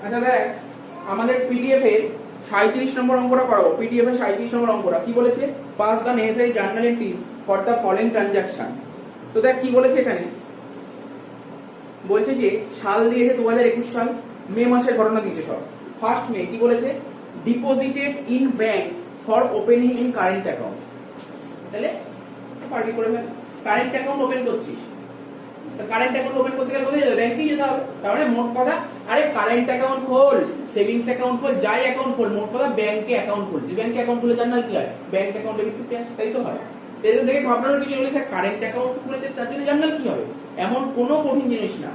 আচ্ছা দেখ, আমাদের পিডিএফ এর 37 নম্বর অঙ্কটা করাবো। পিডিএফ এর 37 নম্বর অঙ্কটা কি বলেছে? Pass the necessary journal entries for the following transaction. তো দেখ কি বলেছে এখানে, বলছে যে সাল দিয়েছে 2021 সাল, মে মাসের ঘটনা দিয়েছে সব। ফার্স্ট মে কি বলেছে? Deposited in bank for opening in current account. তাহলে পার্টি করে ফেল, কারেন্ট অ্যাকাউন্ট ওপেন করছিস, তো কারেন্ট অ্যাকাউন্ট ওপেন করতে গেলে কোথায় যাবে? ব্যাংকেই যেতে হবে। তার মানে মোট কথা, আরে কারেন্ট অ্যাকাউন্ট খোল, সেভিংস অ্যাকাউন্ট খোল, যাই অ্যাকাউন্ট খোল, মোট কথা ব্যাংকে অ্যাকাউন্ট খুলছিস। ব্যাংকে অ্যাকাউন্ট খুলে জার্নাল কি হয়? Bank account debit two cash, তাই তো হয়। এদের দেখে ভাবনার কিছু বলে স্যার কারেন্ট অ্যাকাউন্ট খুলেছে তার জন্য জার্নাল কি হবে? এমন কোনো কঠিন জিনিস না।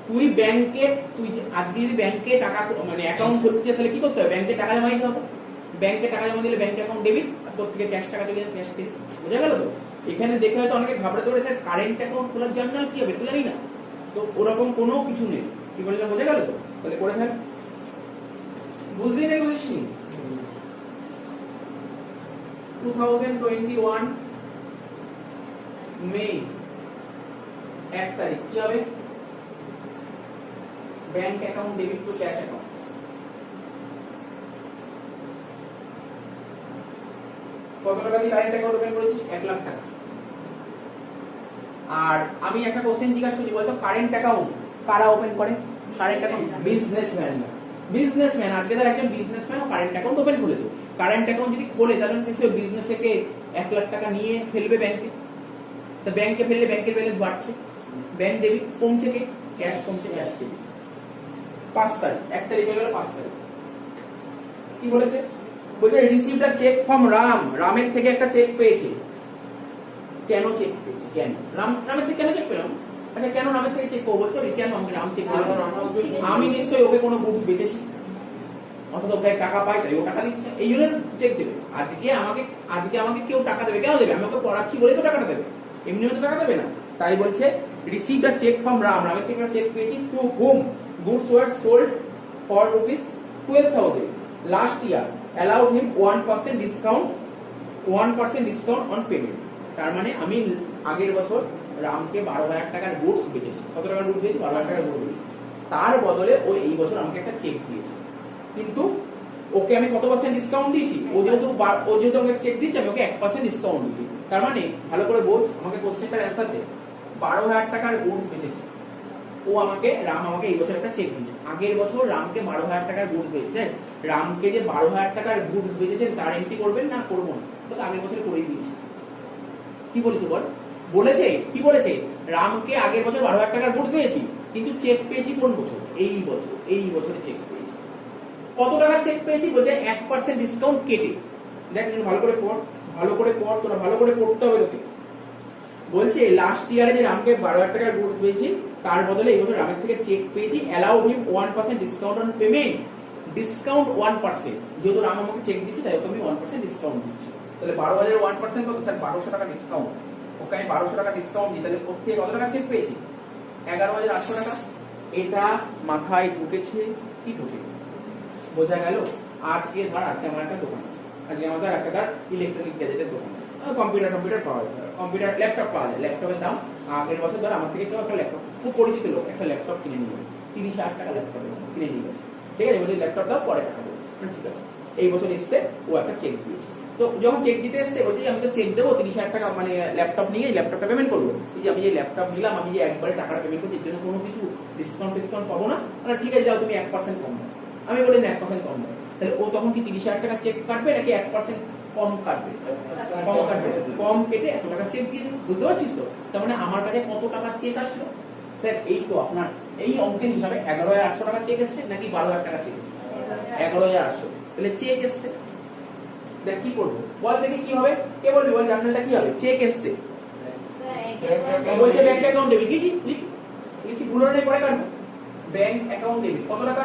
তুই ব্যাংকে, তুই আজকে যদি ব্যাংকে টাকা মানে অ্যাকাউন্ট খুলতে চাস তাহলে কি করতে হবে? ব্যাংকে টাকা জমা দিতে হবে। ব্যাংকে টাকা জমা দিলে ব্যাংক অ্যাকাউন্ট ডেবিট, আর তোর থেকে ক্যাশ টাকা চলে যাবে, ক্যাশ ক্রেডিট। বোঝা গেল তো? এখানে দেখে হয়তো অনেকে ঘাবড়াতে পারে, স্যার কারেন্ট অ্যাকাউন্ট খোলার জার্নাল কি হবে? তুই জানি না, তো ওরকম কোনো কিছু নেই। কি বললাম বোঝা গেল তো? তাহলে করে ফেল। বুঝলি না বুঝিসনি? 2021 মে 1 তারিখ কি হবে? Bank account debit two cash account. কত টাকা দিয়ে কারেন্ট অ্যাকাউন্ট ওপেন করেছিস? 1 লাখ টাকা। আর আমি একটা কোশ্চেন জিজ্ঞাসা করছি, বলতো কারেন্ট অ্যাকাউন্ট কারা ওপেন করে? Current account businessman. বিজনেসম্যান, আজকে তার একজন বিজনেসম্যান কারেন্ট অ্যাকাউন্ট ওপেন করেছে। কারেন্ট অ্যাকাউন্ট যদি খোলে তাহলে নিশ্চয়ই বিজনেস থেকে 1 লাখ টাকা নিয়ে ফেলবে ব্যাংকে। তো ব্যাংকে ফেললে ব্যাংকের ব্যালেন্স বাড়ছে, ব্যাংক ডেবিট কমছে, কে? ক্যাশ কমছে, ক্যাশ ডেবিট। 5 তারিখ, 1 তারিখ হয়ে গেল 5 তারিখ। কি বলেছে? বলছে received a cheque from Ram. রামের থেকে একটা চেক পেয়েছে। কেন চেক পেয়েছে? কেন রামের থেকে কেন চেক পেলাম? আচ্ছা কেন রামের থেকে চেক করবো? বলতো কেন আমাকে রাম চেক পেলাম? আমি নিশ্চয়ই ওকে কোনো গুডস বেচেছি, অর্থাৎ ওকে টাকা পাই তাই ও টাকা দিচ্ছে, এই জন্য চেক দেবে। আজকে আমাকে কেউ টাকা দেবে, কেন দেবে? আমি ওকে পড়াচ্ছি বলেই তো টাকাটা দেবে, এমনি হয়তো টাকা দেবে না। তাই বলছে received a cheque from Ram. রামের থেকে একটা চেক পেয়েছি। To whom goods were sold for ₹12,000 last year, allowed him 1% discount on payment। তার মানে আমি আগের বছর রামকে 12,000 টাকার গুডস বেচেছি। কত টাকার গুডস বেচেছি? 12,000 টাকার গুডস বেচেছি। তার বদলে ও এই বছর আমাকে একটা চেক দিয়েছে, কিন্তু ওকে আমি কত পার্সেন্ট ডিসকাউন্ট দিয়েছি? ও যেহেতু আমাকে চেক দিচ্ছে, আমি ওকে 1% ডিসকাউন্ট দিয়েছি। তার মানে ভালো করে বোঝ, আমাকে কোশ্চেনটার অ্যান্সার দে। 12,000 টাকার গুডস বেচেছি, রাম আমাকে এই বছর একটা চেক দিয়েছে। আগের বছর রামকে 12,000 টাকার গুডস বেচেছেন। রামকে যে 12,000 টাকার গুডস বেচেছেন তার এন্ট্রি করবেন না করবো না? তো আগের বছর করেই দিয়েছি। কি বলেছে বল? বলেছে কি বলেছে? রামকে আগের বছর 12,000 টাকার গুডস পেয়েছি, কিন্তু চেক পেয়েছি কোন বছর? এই বছর। এই বছরে চেক পেয়েছি। কত টাকার চেক পেয়েছি? বলছে 1% ডিসকাউন্ট কেটে। দেখ ভালো করে পড়, ভালো করে পড়, তোরা ভালো করে পড়তে হবে তোকে। বলছে লাস্ট ইয়ারে যে রামকে 12,000 টাকার গুডস পেয়েছি, তার বদলে এই বছর রামের থেকে চেক পেয়েছি, allowed him 1% discount on payment. Discount 1%, যেহেতু রাম আমাকে চেক দিচ্ছে তাই ওকে আমি 1% ডিসকাউন্ট দিচ্ছি। তাহলে 12,000 1% কত? স্যার 1,200 টাকা ডিসকাউন্ট। ওকে আমি 1,200 টাকা ডিসকাউন্ট দিই, তাহলে ওর থেকে কত টাকা চেক পেয়েছি? 11,800 টাকা। এটা মাথায় ঢুকেছে কি ঢুকে? বোঝা গেল? আজকে আমার একটা দোকান আছে, আজকে আমাদের একটা ইলেকট্রনিক গ্যাজেটের দোকান আছে, কম্পিউটার পাওয়া যায়, কম্পিউটার ল্যাপটপ পাওয়া যায়। ল্যাপটপের দাম আগের বছর ধর আমার থেকে কেউ একটা ল্যাপটপ, খুব পরিচিত লোক একটা ল্যাপটপ কিনে নিয়ে 30,000 টাকা ল্যাপটপ কিনে নিয়ে গেছে। ঠিক আছে, বলছি ল্যাপটপ দাও পরে টাকা দেবো। ঠিক আছে, এই বছর এসছে, ও একটা চেক দিয়েছে। তো যখন চেক দিতে এসছে বলছি আমি তো চেক দেবো 30,000 টাকা, মানে ল্যাপটপ নিয়ে ল্যাপটপটা পেমেন্ট করবো। যে আমি যে ল্যাপটপ নিলাম, আমি যে একবারে টাকাটা পেমেন্ট করছি, এর জন্য কোনো কিছু ডিসকাউন্ট পাবো না? ঠিক আছে যাও তুমি 1% কম দাও। আমি বলি না 1% কম দাও। তাহলে ও তখন কি 30,000 টাকা চেক কাটবে নাকি 1% কম কাটবে? কম কাটবে। কম কেটে এত টাকা চেক দিয়ে দেবে। বুঝতে পারছিস তো? তার মানে আমার কাছে কত টাকা চেক আসলো? স্যার এই তো আপনার এই অঙ্কের হিসাবে 11,800 টাকা চেক এসছে নাকি 12,000 টাকা চেক এসছে? 11,800। তাহলে চেক এসছে, দেখ কি করবো বল দেখি কি হবে? কে বলবি বল? জার্নালটা কি হবে? চেক এসছে, বলছে ব্যাংক অ্যাকাউন্ট ডেবিট। লিখি ভুল হলে পরে কাটবো। Bank account debit. কত টাকা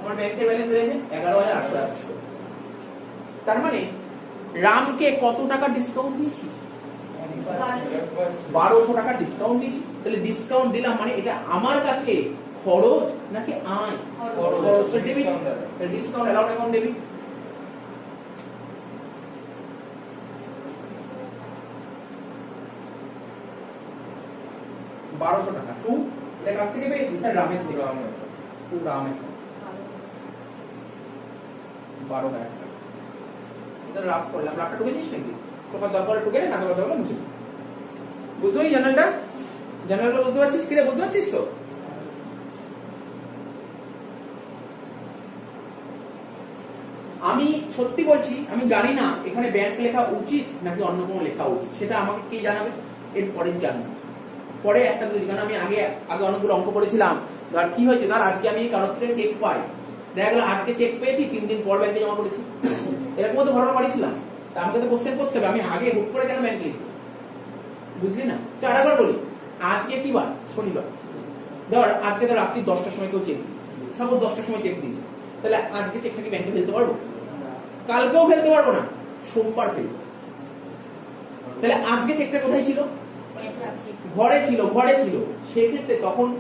আমার ব্যাংকের ব্যালেন্স রয়েছে? 11,800। তার মানে রামকে কত টাকা ডিসকাউন্ট দিয়েছি? 1,200 টাকা ডিসকাউন্ট দিয়েছি। তাহলে ডিসকাউন্ট দিলাম মানে এটা আমার কাছে খরচ নাকি আয়? খরচ। তো debit, discount allowed account debit. $1,200 to এটা কার থেকে পেয়েছি? স্যার রামের থেকে। রামের 12,000 টাকা। এটা লাভ করলাম, লাভটা ঢুকেছিস নাকি? তোমার দরকার ঢুকে না দরকার মুছে বুঝতে পারি জার্নালটা বুঝতে পারছিস কিরে? বুঝতে পারছিস তো? আমি সত্যি বলছি, আমি জানি না এখানে ব্যাংক লেখা উচিত নাকি অন্য কোনো লেখা উচিত, সেটা আমাকে কে জানাবে? এর পরের জানবো পরে একটা দুই, কারণ আমি আগে অনেকগুলো অঙ্ক করেছিলাম। ধর কি হয়েছে, ধর আজকে আমি কারোর থেকে চেক পাই, দেখা গেলো আজকে চেক পেয়েছি 3 দিন পর ব্যাংকে জমা করেছি, এরকম তো ঘটনা বাড়িয়েছিলাম। তা আমাকে তো কোশ্চেন করতে হবে, আমি আগে হুট করে কেন ব্যাংকে লিখবো? বুঝলি না? চার একবার বলি, আজকে কি বার? শনিবার। ধর আজকে তো রাত্রি 10টার সময় কেউ চেক দিয়েছে, সাপোজ 10টার সময় চেক দিয়েছে, তাহলে আজকে চেকটা কি ব্যাংকে ফেলতে পারবো? কালকেও ফেলতে পারবো না, সোমবার ফেলবো। তাহলে আজকে চেকটা কোথায় ছিল? ঘরে ছিল। সেক্ষেত্রে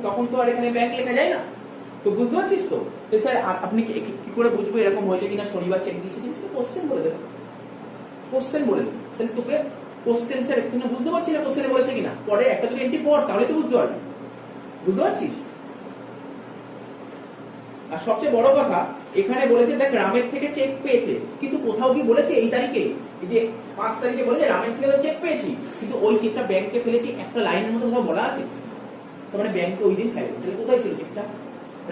তখন তো আর এখানে ব্যাংক লেখা যায় না। তো বুঝতে পারছিস তো? স্যার আপনি কি করে বুঝবো এরকম হয়েছে কিনা শনিবার চেক দিয়েছে? কোশ্চেন বলে দেবে, তাহলে তোকে কোশ্চেন স্যার এখানে বুঝতে পারছি না কোশ্চেনে বলেছে কিনা, পরে একটা দুটো এন্ট্রি পড়, তাহলে তো বুঝতে পারবি। বুঝতে পারছিস? আর সবচেয়ে বড় কথা, এখানে বলেছে দেখ রামের থেকে চেক পেয়েছে, কিন্তু কোথাও কি বলেছে এই তারিখে, এই যে 5 তারিখে বলেছে রামের থেকে চেক পেয়েছি, কিন্তু ওই চেকটা ব্যাংকে ফেলেছি একটা লাইনের মধ্যে কোথাও বলা আছে? তার মানে ব্যাংকে ওই দিন ফেলে, তাহলে কোথায় ছিল চেকটা?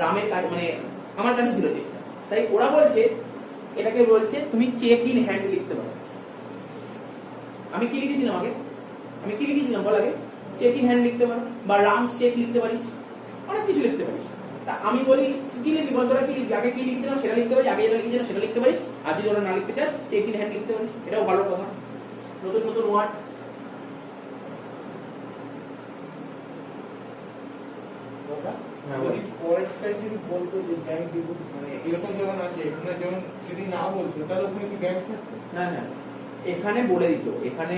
রামের কাছে, মানে আমার কাছে ছিল চেকটা। তাই ওরা বলছে, এটাকে বলছে তুমি চেক ইন হ্যান্ড লিখতে পারো। আমি কি লিখেছিলাম আগে? বল আগে। চেক ইন হ্যান্ড লিখতে পারো, বা রামস চেক লিখতে পারিস, অনেক কিছু লিখতে পারিস। তা আমি বলি কি লিখবি বল, তোরা কি লিখবি? আগে কি লিখছিলাম সেটা লিখতে পারিস, আগে যেটা লিখেছিলাম সেটা লিখতে পারিস, আর যদি ওরা না লিখতে চাস চেক ইন হ্যান্ড লিখতে পারিস, এটাও ভালো কথা। নতুন ওয়ার্ড। যদি বলতো যে ব্যাংক ডিপোজিট, মানে এরকম যেমন আছে এখানে, যেমন যদি না বলতো তাহলে ওখানে কি ব্যাংক থাকতো? হ্যাঁ, এখানে বলে দিত, এখানে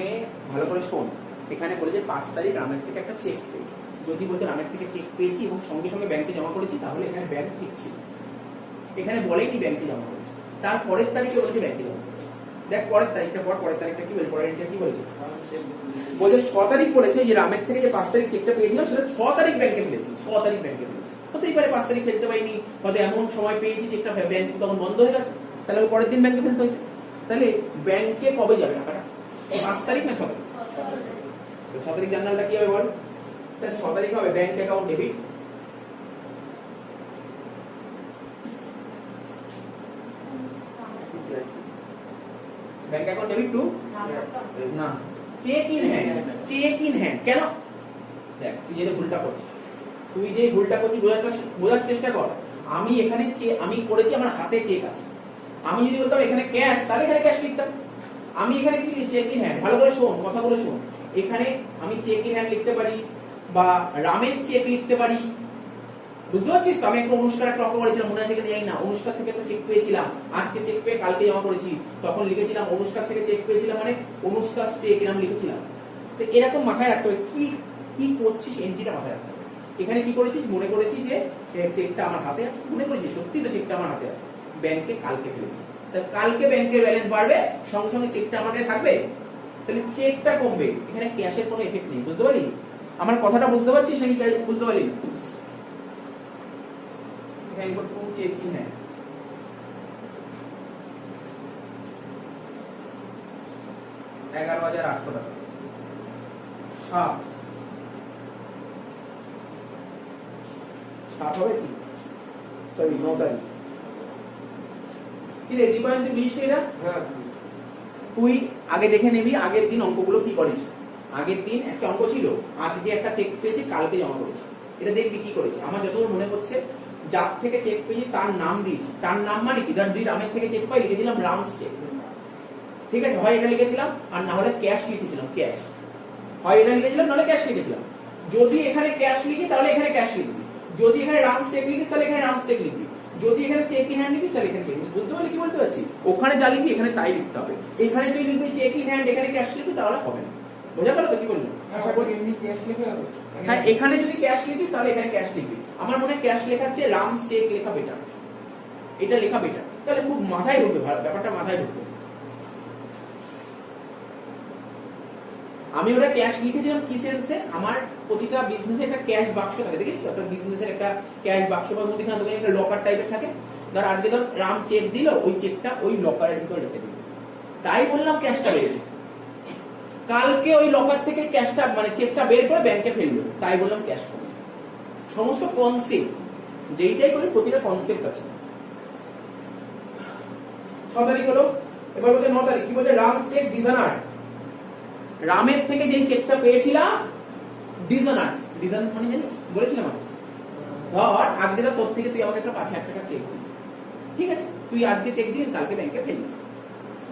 ভালো করে শোন, এখানে বলে যে 5 তারিখ রামের থেকে একটা চেক পেয়েছি, যদি বলতে রামের থেকে চেক পেয়েছি এবং সঙ্গে সঙ্গে ব্যাংকে জমা করেছি, তাহলে এখানে ব্যাংক ঠিক ছিল। এখানে বলেনি ব্যাংকে জমা করেছি, তার পরের তারিখে বলেছে ব্যাংকে জমা করেছি। দেখ পরের তারিখটা কি বলছে? পরের তারিখটা কি বলেছে? বলছে 6 তারিখ বলেছে যে রামের থেকে যে 5 তারিখ চেকটা পেয়েছিলাম সেটা 6 তারিখ ব্যাংকে ফেলেছি, 6 তারিখ ব্যাংকে ফেলেছি। হতেই পারে 5 তারিখ ফেলতে পারিনি, হয়তো এমন সময় পেয়েছি চেকটা ব্যাংক তখন বন্ধ হয়ে গেছে, তাহলে ওই পরের দিন ব্যাংকে ফেলতে হয়েছে। তাহলে ব্যাংকে কবে যাবে টাকাটা? 5 তারিখ না 6 তারিখ? 6 তারিখ জার্নালটা কি হবে বল? স্যার 6 তারিখ হবে bank account debit, bank account debit to না চেক ইন হ্যান্ড। কেন? দেখ তুই যে ভুলটা করছিস, বোঝার চেষ্টা কর। আমি এখানে আমি করেছি, আমার হাতে চেক আছে। আমি যদি বলতাম এখানে ক্যাশ, তাহলে এখানে ক্যাশ লিখতাম। আমি এখানে কি লিখি? Cheque in hand. ভালো করে শোন, কথাগুলো শোন। এখানে আমি চেক ইন হ্যান্ড লিখতে পারি, বা রামের চেক লিখতে পারি। বুঝতে পারছিস তো? আমি একটা অনুষ্ঠান একটা অঙ্ক করেছিলাম, মনে আছে কিনা জানি না, অনুষ্ঠান থেকে একটা চেক পেয়েছিলাম, আজকে চেক পেয়ে কালকে জমা করেছি, তখন লিখেছিলাম অনুষ্ঠান থেকে চেক পেয়েছিলাম মানে অনুষ্ঠান চেক এরকম লিখেছিলাম। তো এরকম মাথায় রাখতে হবে, কি করছিস এন্ট্রিটা মাথায় রাখতে হবে। এখানে কি করেছিস? মনে করেছিস যে চেকটা আমার হাতে আছে, মনে করেছিস সত্যি তো চেকটা আমার হাতে আছে, ব্যাংকে কালকে ফেলেছি, তাহলে কালকে ব্যাংকের ব্যালেন্স বাড়বে, সঙ্গে সঙ্গে চেকটা আমার কাছে থাকবে, তাহলে চেকটা কমবে। এখানে ক্যাশের কোনো এফেক্ট নেই। বুঝতে পারলি আমার কথাটা? বুঝতে পারছিস নাকি বুঝতে পারলি? এখানে টু চেক ইন হ্যান্ড, 11,800 টাকা, 7 হবে কি? সরি 9 তারিখ। কি রে দীপায়ন, তুই বুঝিস এটা? হ্যাঁ, তুই আগে দেখে নিবি আগের দিন অঙ্কগুলো কি করিস। আগের দিন একটা অঙ্ক ছিল, আজকে একটা চেক পেয়েছি কালকে জমা করেছি, এটা দেখবি কি করেছি। আমার যতদূর মনে হচ্ছে, যার থেকে চেক পেয়েছি তার নাম দিয়েছি। তার নাম মানে কি? ধর দুই রামের থেকে চেক পাই, লিখেছিলাম রামস চেক, ঠিক আছে? হয় এটা লিখেছিলাম, আর না হলে ক্যাশ লিখেছিলাম, ক্যাশ। হয় এটা লিখেছিলাম, নাহলে ক্যাশ লিখেছিলাম। যদি এখানে ক্যাশ লিখি তাহলে এখানে ক্যাশ লিখবি, যদি এখানে রামস চেক লিখিস তাহলে এখানে রামস চেক লিখবি, যদি এখানে চেক ইন হ্যান্ড লিখিস তাহলে এখানে চেক। বুঝতে পারলি কি বলতে পারছি? ওখানে যা লিখবি এখানে তাই লিখতে হবে। এখানে তুই লিখবি চেক ইন হ্যান্ড, এখানে ক্যাশ লিখবি, তাহলে হবে না। বোঝা গেল তো কি বললাম? আশা করি এমনি ক্যাশ লিখে হবে। হ্যাঁ, এখানে যদি ক্যাশ লিখিস তাহলে এখানে ক্যাশ লিখবি। আমার মনে হয় ক্যাশ লেখার চেয়ে রামস চেক লেখা বেটার, এটা লেখা বেটার, তাহলে খুব মাথায় ঢুকবে, ব্যাপারটা মাথায় ঢুকবে। আমি ওটা ক্যাশ লিখেছিলাম কি সেন্সে? আমার প্রতিটা বিজনেসে একটা ক্যাশ বাক্স থাকে, দেখিস তো? একটা বিজনেসের একটা ক্যাশ বাক্স বা মুদিখানা দোকানে একটা লকার টাইপের থাকে, ধর আজকে ধর রাম চেক দিল, ওই চেকটা ওই লকারের ভিতরে রেখে দিল, তাই বললাম ক্যাশটা বেড়েছে। কালকে ওই লকার থেকে ক্যাশটা মানে চেকটা বের করে ব্যাংকে ফেললো, তাই বললাম ক্যাশ কমেছে। সমস্ত কনসেপ্ট যেইটাই করি প্রতিটা কনসেপ্ট আছে। 6 তারিখ হলো, এবার বলতে 9 তারিখ কি বলছে, রাম চেক ডিজানার। রামের থেকে যেই চেকটা পেয়েছিলাম ডিজানার, ডিজানার মানে জানিস বলেছিলাম আমি, ধর আজকে তোর থেকে তুই আমাকে একটা 5,000 টাকা চেক দিবি, ঠিক আছে, তুই আজকে চেক দিবি, কালকে ব্যাংকে ফেলবি।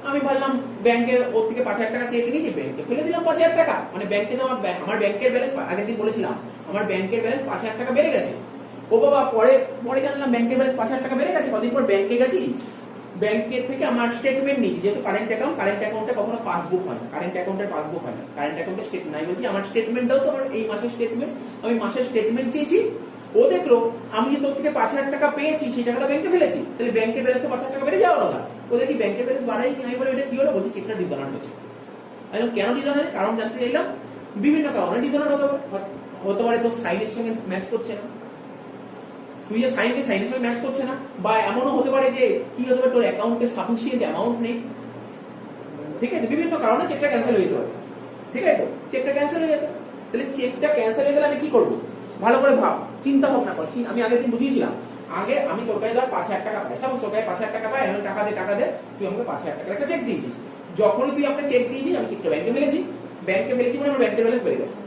আমি ভাবলাম ব্যাংকে ওর থেকে 5,000 টাকা চেক নিয়েছি, ব্যাংকে ফেলে দিলাম 5,000 টাকা, মানে ব্যাংকে তো আমার ব্যাংকের ব্যালেন্স আগের দিন বলেছিলাম আমার ব্যাংকের ব্যালেন্স 5,000 টাকা বেড়ে গেছে। ও বাবা, পরে পরে জানলাম ব্যাংকের ব্যালেন্স 5,000 টাকা বেড়ে গেছে। কদিন পর ব্যাংকে গেছি, ব্যাংকের থেকে আমার স্টেটমেন্ট নিয়েছি, যেহেতু কারেন্ট অ্যাকাউন্টে কখনো পাসবুক হয় না, কারেন্ট অ্যাকাউন্টের পাসবুক হয় না, কারেন্ট অ্যাকাউন্টের স্টেটমেন্ট আমি বলছি আমার স্টেটমেন্ট দাও তো, আমার এই মাসের স্টেটমেন্ট। আমি মাসের স্টেটমেন্ট চেয়েছি, ও দেখলো আমি যে তোর থেকে 5,000 টাকা পেয়েছি সেই টাকাটা ব্যাংকে ফেলেছি, তাহলে ব্যাংকের ব্যালেন্স তো 5,000 টাকা বেড়ে যাওয়ার কথা। ও দেখি ব্যাংকের ব্যালেন্স বাড়াই কি, আমি বলি এটা কি হলো, বলছি চেকটা ডিজানার হয়েছে। আমি কেন ডিজানার, কারণ জানতে চাইলাম, বিভিন্ন কারণে ডিজানার হতে পারে তোর সাইনের সঙ্গে ম্যাচ করছে না, তুই যে সাইনের সঙ্গে ম্যাচ করছে না, বা এমনও হতে পারে যে কি হতে পারে তোর অ্যাকাউন্টে সাফিসিয়েন্ট অ্যামাউন্ট নেই, ঠিক আছে, বিভিন্ন কারণে চেকটা ক্যান্সেল হয়ে যেতে পারে, ঠিক আছে, তো চেকটা ক্যান্সেল হয়ে যেত। তাহলে চেকটা ক্যান্সেল হয়ে গেলে আমি কি করবো, ভালো করে ভাব, চিন্তা ভাবনা কর। আমি আগের দিন বুঝিয়েছিলাম, আগে আমি তোর কাছে ধর 5,000 টাকা পাই, সাপোজ তোর কাছে 5,000 টাকা পাই, আমি টাকা দে, তুই আমাকে 5,000 টাকার একটা চেক দিয়েছিস। যখনই তুই আমাকে চেক দিয়েছিস, আমি চেকটা ব্যাংকে ফেলেছি মানে আমার ব্যাংকের ব্যালেন্স বেড়ে গেছে,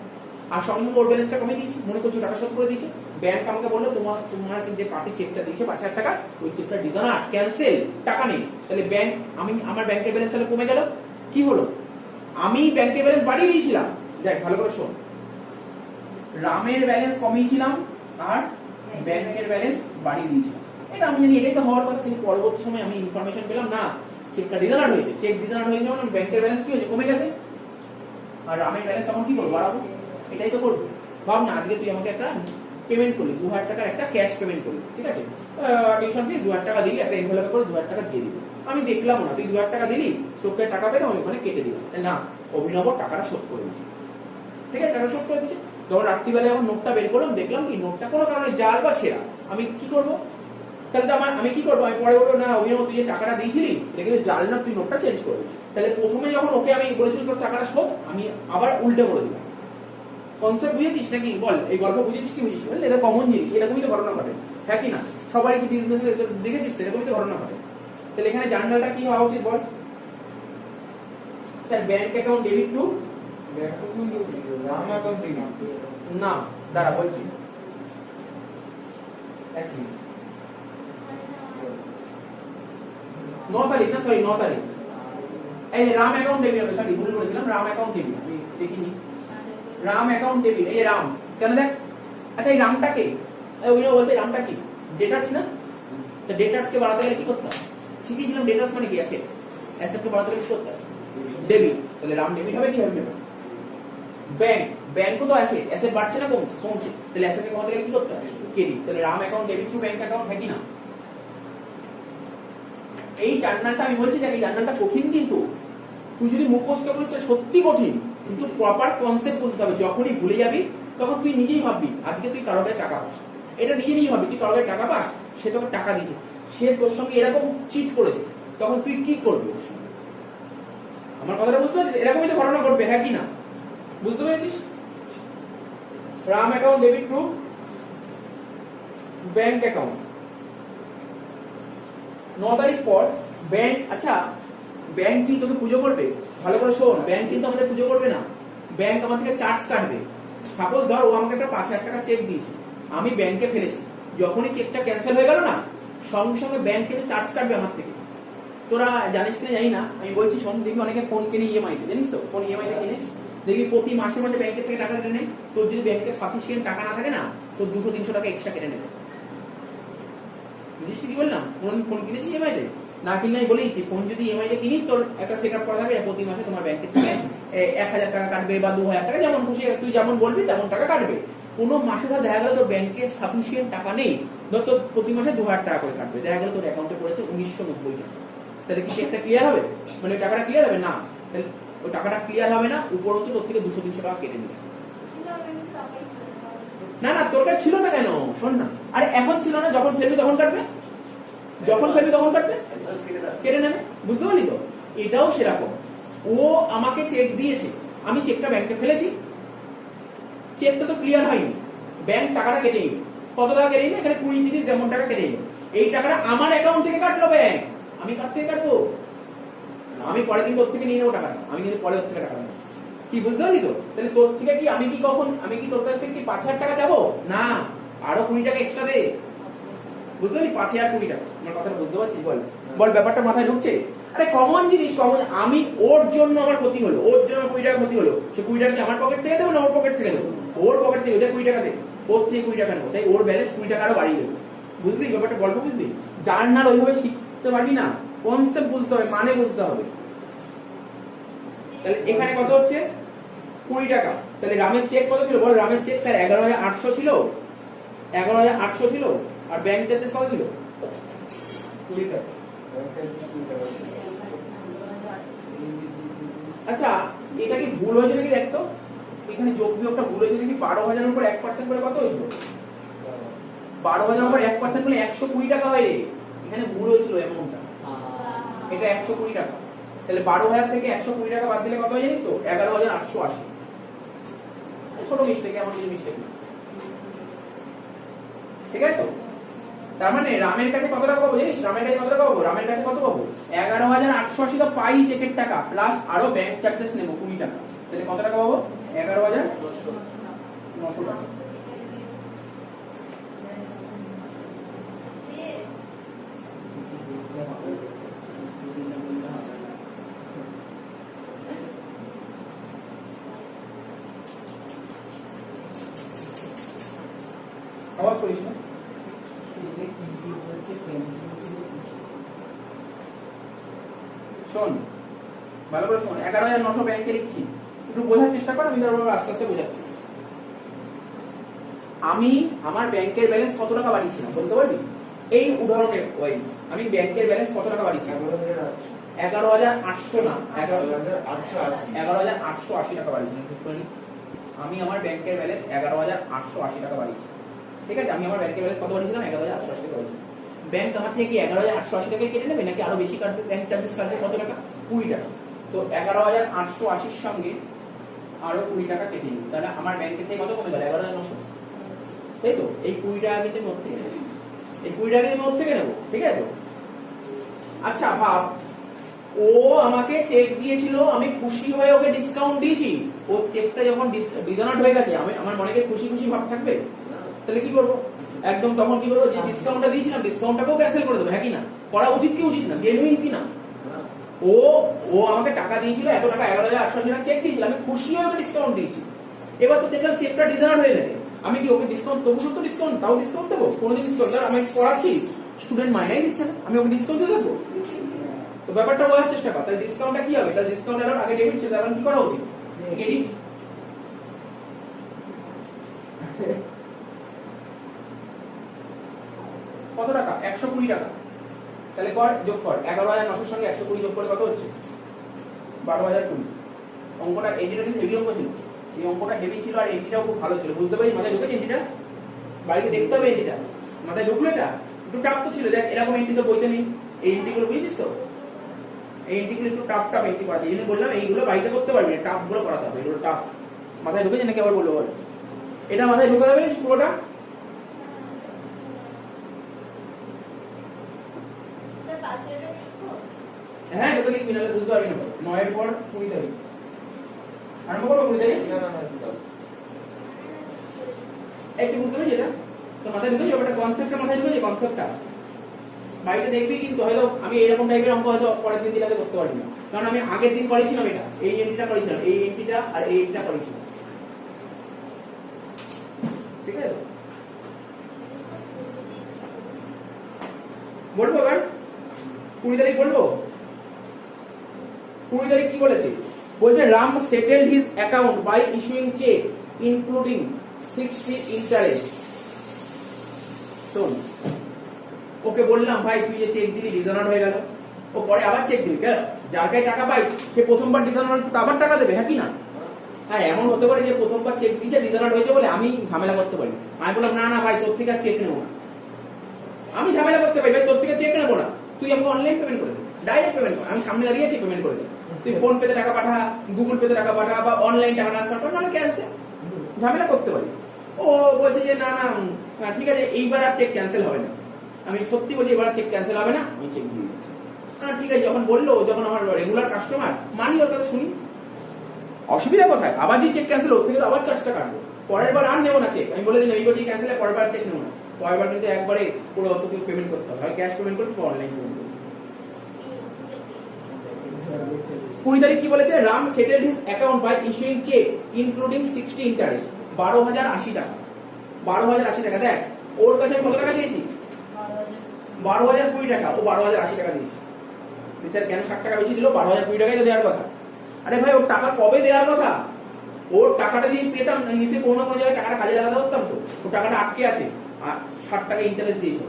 আর সঙ্গে সঙ্গে ওর ব্যালেন্সটা কমে দিয়েছি, মনে করছো টাকা শোধ করে দিয়েছি। ব্যাংক আমাকে বললো তোমার যে পার্টি চেকটা দিয়েছে 5,000 টাকা, ওই চেকটা ডিজানার ক্যান্সেল, টাকা নেই। তাহলে ব্যাংক, আমি আমার ব্যাংকের ব্যালেন্স তাহলে কমে গেল। কি হলো, আমি ব্যাংকের ব্যালেন্স বাড়িয়ে দিয়েছিলাম, দেখ ভালো করে শোন, রামের ব্যালেন্স কমিয়েছিলাম আর ব্যাংকের ব্যালেন্স বাড়িয়ে দিয়েছিলাম, এটা আমি জানি, এটাই তো হওয়ার কথা। কিন্তু পরবর্তী সময় আমি ইনফরমেশন পেলাম না, চেকটা ডিজানার হয়েছে, চেক ডিজানার হয়েছে মানে ব্যাংকের ব্যালেন্স কি হয়েছে, কমে গেছে, আর রামের ব্যালেন্স তখন কি করবো, বাড়াবো, এটাই তো করবো। ভাব না, আজকে তুই আমাকে একটা পেমেন্ট করলি, 2,000 টাকার একটা ক্যাশ পেমেন্ট করলি, ঠিক আছে, টিউশন ফিস 2,000 টাকা দিলি, একটা এনভেলপে করে 2,000 টাকা দিয়ে দিবি। আমি দেখলাম না তুই 2,000 টাকা দিলি, তোকে টাকা পেলাম, আমি ওখানে কেটে দিলাম, না অভিনব টাকাটা শোধ করে দিচ্ছি, ঠিক আছে, টাকা শোধ করে দিচ্ছি। তখন রাত্রিবেলা যখন নোটটা বের করলাম, দেখলাম কি নোটটা কোনো কারণে জাল বা ছেঁড়া, আমি কি করবো, তাহলে তো আমি কি করবো, আমি পরে বলবো না অভিনব তুই যে টাকাটা দিয়েছিলি এটা কিন্তু জাল না, তুই নোটটা চেঞ্জ করে দিস। তাহলে প্রথমে যখন ওকে আমি বলেছিলাম তোর টাকাটা শোধ, আমি আবার উল্টে করে দিলাম। কনসেপ্ট বুঝেছিস নাকি বল, এই গল্প বুঝেছিস কি বুঝিস, এটা কমন জিনিস, এরকমই তো ঘটনা ঘটে, হ্যাঁ কি না, সবারই কি বিজনেসে দেখেছিস, এরকমই তো ঘটনা ঘটে। তাহলে এখানে জার্নালটা কি হওয়া উচিত বল, sir bank account debit to না, দাঁড়া বলছি, এক মিনিট, 9 তারিখ না, সরি 9 তারিখ, এই যে রাম অ্যাকাউন্ট ডেবিট হবে, সরি ভুল বলেছিলাম, রাম অ্যাকাউন্ট ডেবিট, আমি দেখিনি, রাম অ্যাকাউন্ট ডেবিট, এই যে রাম, কেন দেখ, আচ্ছা এই রামটা কে, ওই বলতে রামটা কি, ডেটার্স না, তো ডেটার্স কে বাড়াতে গেলে কি করতে হয়, শিখিয়েছিলাম, ডেটার্স মানে কি, অ্যাসেট, অ্যাসেট কে বাড়াতে গেলে কি করতে হয়, ডেবিট, তাহলে রাম ডেবিট হবে কি হবে না, ব্যাংক, ব্যাংকও তো অ্যাসেট, অ্যাসেট বাড়ছে না কমছে, তাহলে অ্যাসেট কে কমাতে গেলে কি করতে হয়, ক্রেডিট, তাহলে Ram account debit to bank account, হয় কি না। এই জার্নালটা আমি বলছি দেখ, এই জার্নালটা কঠিন, কিন্তু তুই যদি মুখস্থ করিস সত্যি কঠিন, কিন্তু প্রপার কনসেপ্ট বুঝতে হবে। যখনই ভুলে যাবি তখন তুই নিজেই ভাববি আজকে তুই কারোর কাছে টাকা পাস, এটা নিজেই ভাববি তুই কারোর কাছে টাকা পাস, সে তোকে টাকা দিয়েছে, সে তোর সঙ্গে এরকম চিট করেছে, তখন তুই কি করবি, আমার কথাটা বুঝতে পারছিস, এরকমই তো ঘটনা ঘটবে, হ্যাঁ কি না, বুঝতে পেরেছিস। Ram account debit to bank account, 9 তারিখ পর ব্যাংক, আচ্ছা ব্যাংক কি তোকে পুজো করবে, ভালো করে শোন, ব্যাংক কিন্তু আমাদের পুজো করবে না, ব্যাংক আমার থেকে চার্জ কাটবে। সাপোজ ধর ও আমাকে একটা 5,000 টাকা চেক দিয়েছে, আমি ব্যাংকে ফেলেছি, যখনই চেকটা ক্যান্সেল হয়ে গেল না, সঙ্গে সঙ্গে ব্যাংক কিন্তু চার্জ কাটবে আমার থেকে। তোরা জানিস কিনা জানি না, আমি বলছি শোন, দেখবি অনেকে ফোন কিনে ইএমআই তে, জানিস তো, ফোন ইএমআই তে কিনে দেখবি প্রতি মাসে মাসে ব্যাংকের থেকে টাকা কেটে নেয়। তোর যদি ব্যাংকে সাফিসিয়েন্ট টাকা না থাকে না, তোর 200-300 টাকা এক্সট্রা কেটে নেবে। বুঝিস কি বললাম, কোনদিন ফোন কিনেছিস ইএমআই তে, না কিনলেই বলেইছি, ফোন যদি ইএমআই তে কিনিস তোর একটা সেটআপ করা থাকবে, প্রতি মাসে তোমার ব্যাংকের থেকে 1,000 টাকা কাটবে বা 2,000 টাকা, যেমন খুশি তুই যেমন বলবি তেমন টাকা কাটবে। কোনো মাসে ধর দেখা গেল তোর ব্যাংকে সাফিসিয়েন্ট টাকা নেই, ধর তোর প্রতি মাসে 2,000 টাকা করে কাটবে, দেখা গেল তোর অ্যাকাউন্টে পড়েছে 1,990 টাকা, তাহলে কি চেকটা ক্লিয়ার হবে, মানে ওই টাকাটা ক্লিয়ার হবে না, তাহলে ওই টাকাটা ক্লিয়ার হবে না, উপরন্তু তোর থেকে 200-300 টাকা কেটে নেবে। না না, তোর কাছে ছিল না কেন, শোন না, আরে এখন ছিল না, যখন ফেলবি তখন কাটবে, যখন ফেলবি তখন কাটবে, কেটে নেবে। বুঝতে পারলি তো? এটাও সেরকম, ও আমাকে চেক দিয়েছে, আমি চেকটা ব্যাংকে ফেলেছি, চেকটা তো ক্লিয়ার হয়নি, ব্যাংক টাকাটা কেটে নিল। কত টাকা কেটে নিল? এখানে 20-30 যেমন টাকা কেটে নিল। এই টাকাটা আমার অ্যাকাউন্ট থেকে কাটলো ব্যাংক, আমি কার থেকে কাটবো? আমি পরে কিন্তু ওর থেকে নিয়ে নেবো টাকাটা, আমি কিন্তু পরে ওর থেকে টাকা নেবো। কি বুঝতে পারলি তো? তাহলে তোর থেকে কি আমি কি তোর কাছ থেকে কি 5,000 টাকা চাবো? না, আরো 20 টাকা এক্সট্রা দে। বুঝতে পারলি? 5,000 20 টাকা। আমার কথাটা বুঝতে পারছিস? বল বল, ব্যাপারটা মাথায় ঢুকছে? আরে কমন জিনিস, কমন। আমি ওর জন্য আমার ক্ষতি হলো, ওর জন্য 20 টাকা ক্ষতি হলো, সে 20 টাকা কি আমার পকেট থেকে দেবো না ওর পকেট থেকে দেবো? ওর পকেট থেকে। ওটা 20 টাকা দে, ওর থেকে 20 টাকা নেবো, তাই ওর ব্যালেন্স 20 টাকা আরো বাড়িয়ে দেবো। বুঝলি ব্যাপারটা? গল্প বুঝলি? জার্নাল ওইভাবে শিখতে পারবি না, কনসেপ্ট বুঝতে হবে, মানে বুঝতে হবে। তাহলে এখানে কত হচ্ছে? 20 টাকা। তাহলে রামের চেক কত ছিল বল? রামের চেক স্যার 11,800 ছিল, 11,800 ছিল। আর ব্যাংক চার্জেস কত ছিল? 20 টাকা। আচ্ছা, এটা কি ভুল হয়েছে নাকি দেখতো? এখানে যোগ বিয়োগটা ভুল হয়েছে নাকি? 12,000 এর উপর 1% করে কত হয়েছিল? 12,000 এর উপর 1% করলে 120 টাকা হয় রে। এখানে ভুল হয়েছিল অ্যামাউন্টটা, এটা 120 টাকা। তাহলে 12,000 থেকে 120 টাকা বাদ দিলে কত হয় জানিস তো? 11,880। ছোট মিস্টেক, এমন কিছু মিস্টেক না, ঠিক আছে তো? তার মানে রামের কাছে কত টাকা পাবো জানিস? রামের কাছে কত টাকা পাবো? রামের কাছে কত পাবো? 11,880 তো পাই চেকের টাকা, প্লাস আরো ব্যাংক চার্জেস নেবো 20 টাকা। তাহলে কত টাকা পাবো? 11,900 টাকা। আওয়াজ করিস না। শোন, ভালো করে শোন, 11,900 ব্যাংকে লিখছি, একটু বোঝার চেষ্টা কর, আমি তারপর আস্তে আস্তে বোঝাচ্ছি। আমি আমার ব্যাংকের ব্যালেন্স কত টাকা বাড়িয়েছিলাম বলতে পারবি? এই উদাহরণের ওয়াইজ আমি ব্যাংকের ব্যালেন্স কত টাকা বাড়িয়েছিলাম? 11,800 না, 11,880 টাকা বাড়িয়েছিলাম। আমি আমার ব্যাংকের ব্যালেন্স 11,880 টাকা বাড়িয়েছি, ঠিক আছে? আমি আমার ব্যাংকের ব্যালেন্স কত বাড়িয়েছিলাম? 11,880 টাকা বাড়িয়েছি। ব্যাংক আমার থেকে 11,880 টাকা কেটে নেবে নাকি আরো বেশি কাটবে? ব্যাংক চার্জেস কাটবে কত টাকা? 20 টাকা। তো 11,880 সঙ্গে আরো 20 টাকা কেটে নিই, তাহলে আমার ব্যাংকের থেকে কত কমে গেল? 11,900, তাই তো? এই 20 টাকা কিন্তু আমি ওর থেকে নেবো, এই 20 টাকা আমি ওর থেকে নেবো, ঠিক আছে তো? আচ্ছা ভাব, ও আমাকে চেক দিয়েছিল, আমি খুশি হয়ে ওকে ডিসকাউন্ট দিয়েছি। ও চেকটা যখন ডিজনার্ড হয়ে গেছে, আমি আমার মনে খুশি খুশি ভাব থাকবে? তাহলে কি করবো? একদম তখন কি করবো? যে ডিসকাউন্টটা দিয়েছিলাম ডিসকাউন্টটাকেও ক্যান্সেল করে দেবো, হ্যাঁ কি না? করা উচিত কি উচিত না? জেনুইন কি না? ও ও আমাকে টাকা দিয়েছিল, এত টাকা 11,880 টাকা চেক দিয়েছিল, আমি খুশি হয়ে ওকে ডিসকাউন্ট দিয়েছি। এবার তো দেখলাম চেকটা ডিজনার্ড হয়ে গেছে, আমি কি ওকে ডিসকাউন্ট তবু সত্য ডিসকাউন্ট তাও ডিসকাউন্ট দেবো? কোনোদিন ডিসকাউন্ট আমি পড়াচ্ছি, স্টুডেন্ট মাইনাই দিচ্ছে না, আমি ওকে ডিসকাউন্ট দিয়ে দেবো? তো ব্যাপারটা বোঝার চেষ্টা কর। তাহলে ডিসকাউন্টটা কি হবে? তাহলে ডিসকাউন্ট এর আগে ডেবিট ছিল, এখন কি করা উচিত? ক্রেডিট। কত টাকা? 120 টাকা। তাহলে কর, যোগ কর, 11,900 সঙ্গে 120 যোগ করে কত হচ্ছে? 12,020। অঙ্কটা এন্টিটা কিন্তু হেভি অঙ্ক ছিল, এই অঙ্কটা হেভি ছিল, আর এন্টিটাও খুব ভালো ছিল। বুঝতে পারি? মাথায় ঢুকেছে এন্টিটা? বাড়িতে দেখতে হবে এন্টিটা, মাথায় ঢুকলো? এটা একটু টাফ তো ছিল, দেখ এরকম এন্টি তো বইতে নেই। এই এন্টিগুলো বুঝেছিস তো? এই এন্টিগুলো একটু টাফ টাফ এন্টি করাতে, এই জন্য বললাম এইগুলো বাড়িতে করতে পারবি না, টাফ গুলো করাতে হবে। এগুলো টাফ। মাথায় ঢুকেছে নাকি আবার বলবো? বল, এটা মাথায় ঢুকে যাবে পুরোটা? হ্যাঁ, এটা লিখবি, নাহলে বুঝতে পারবি না। 9 এর পর 20 তারিখ আরম্ভ করবো। 20 তারিখ একটু বুঝতে পারছি, এটা তো মাথায় ঢুকেছে? ব্যাপারটা কনসেপ্টটা মাথায় ঢুকেছে? কনসেপ্টটা বাড়িতে দেখবি, কিন্তু হয়তো আমি এরকম টাইপের অঙ্ক হয়তো পরের দিন দিলে করতে পারবি না, কারণ আমি আগের দিন করেছিলাম এটা, এই এন্ট্রিটা করেছিলাম, এই এন্ট্রিটা আর এই এন্ট্রিটা করেছিলাম, ঠিক আছে? বলবো এবার 20 তারিখ বলবো? 20 তারিখ কি বলেছে? বলছে Ram settled his account by issuing cheque including 60 interest. শোন, ওকে বললাম ভাই তুই যে চেক দিবি ডিজনার্ড হয়ে গেল, ও পরে আবার চেক দিবি, কেন? যার কাছে টাকা পাই সে প্রথমবার ডিজনার্ড হলে আবার টাকা দেবে, হ্যাঁ কি না? হ্যাঁ, এমন হতে পারে যে প্রথমবার চেক দিয়েছে ডিজনার্ড হয়েছে বলে আমি ঝামেলা করতে পারি। আমি বললাম না না ভাই তোর থেকে আর চেক নেবো না, আমি ঝামেলা করতে পারি, ভাই তোর থেকে চেক নেবো না, তুই আমাকে অনলাইন পেমেন্ট করে দে, ডাইরেক্ট পেমেন্ট কর, আমি সামনে দাঁড়িয়ে আছি পেমেন্ট করে দে, তুই ফোন পেতে টাকা পাঠা, গুগল পেতে টাকা পাঠা বা অনলাইন টাকা ট্রান্সফার কর, নাহলে ক্যাশ দে, ঝামেলা করতে পারি। ও বলছে যে না না ঠিক আছে এইবার আর চেক ক্যান্সেল হবে না। আমি সত্যি বলছি এবার চেক ক্যান্সেল হবে না, আমি চেক দিয়ে দিচ্ছি। ঠিক আছে, যখন বললো, যখন আমার রেগুলার কাস্টমার, মানি ওর কথা শুনি, অসুবিধা কোথায়? আবার যদি চেক ক্যান্সেল ওর থেকে তো আবার 4 টাকা কাটবো, পরের বার আর নেবো না চেক, আমি বলে দিলাম এইবার যদি ক্যান্সেল হয় পরের বার চেক নেবো না, পরের বার কিন্তু একবারে পুরো তোকে পেমেন্ট করতে হবে, হয় ক্যাশ পেমেন্ট করবি বা অনলাইন পেমেন্ট করবি। 20 তারিখ কি বলেছে? Ram settled his account by issuing cheque including 60 interest, 12,080 টাকা। 12,080 টাকা। দেখ ওর কাছে আমি কত টাকা দিয়েছি? 12,020 টাকা। ও 12,080 টাকা দিয়েছে। স্যার কেন 60 টাকা বেশি দিল? 12,020 টাকাই তো দেওয়ার কথা। আরে ভাই ওর টাকা কবে দেওয়ার কথা? ওর টাকাটা যদি পেতাম নিচে কোনো না কোনো জায়গায় টাকাটা কাজে লাগাতে পারতাম তো। ওর টাকাটা আটকে আছে আর 60 টাকা ইন্টারেস্ট দিয়েছে।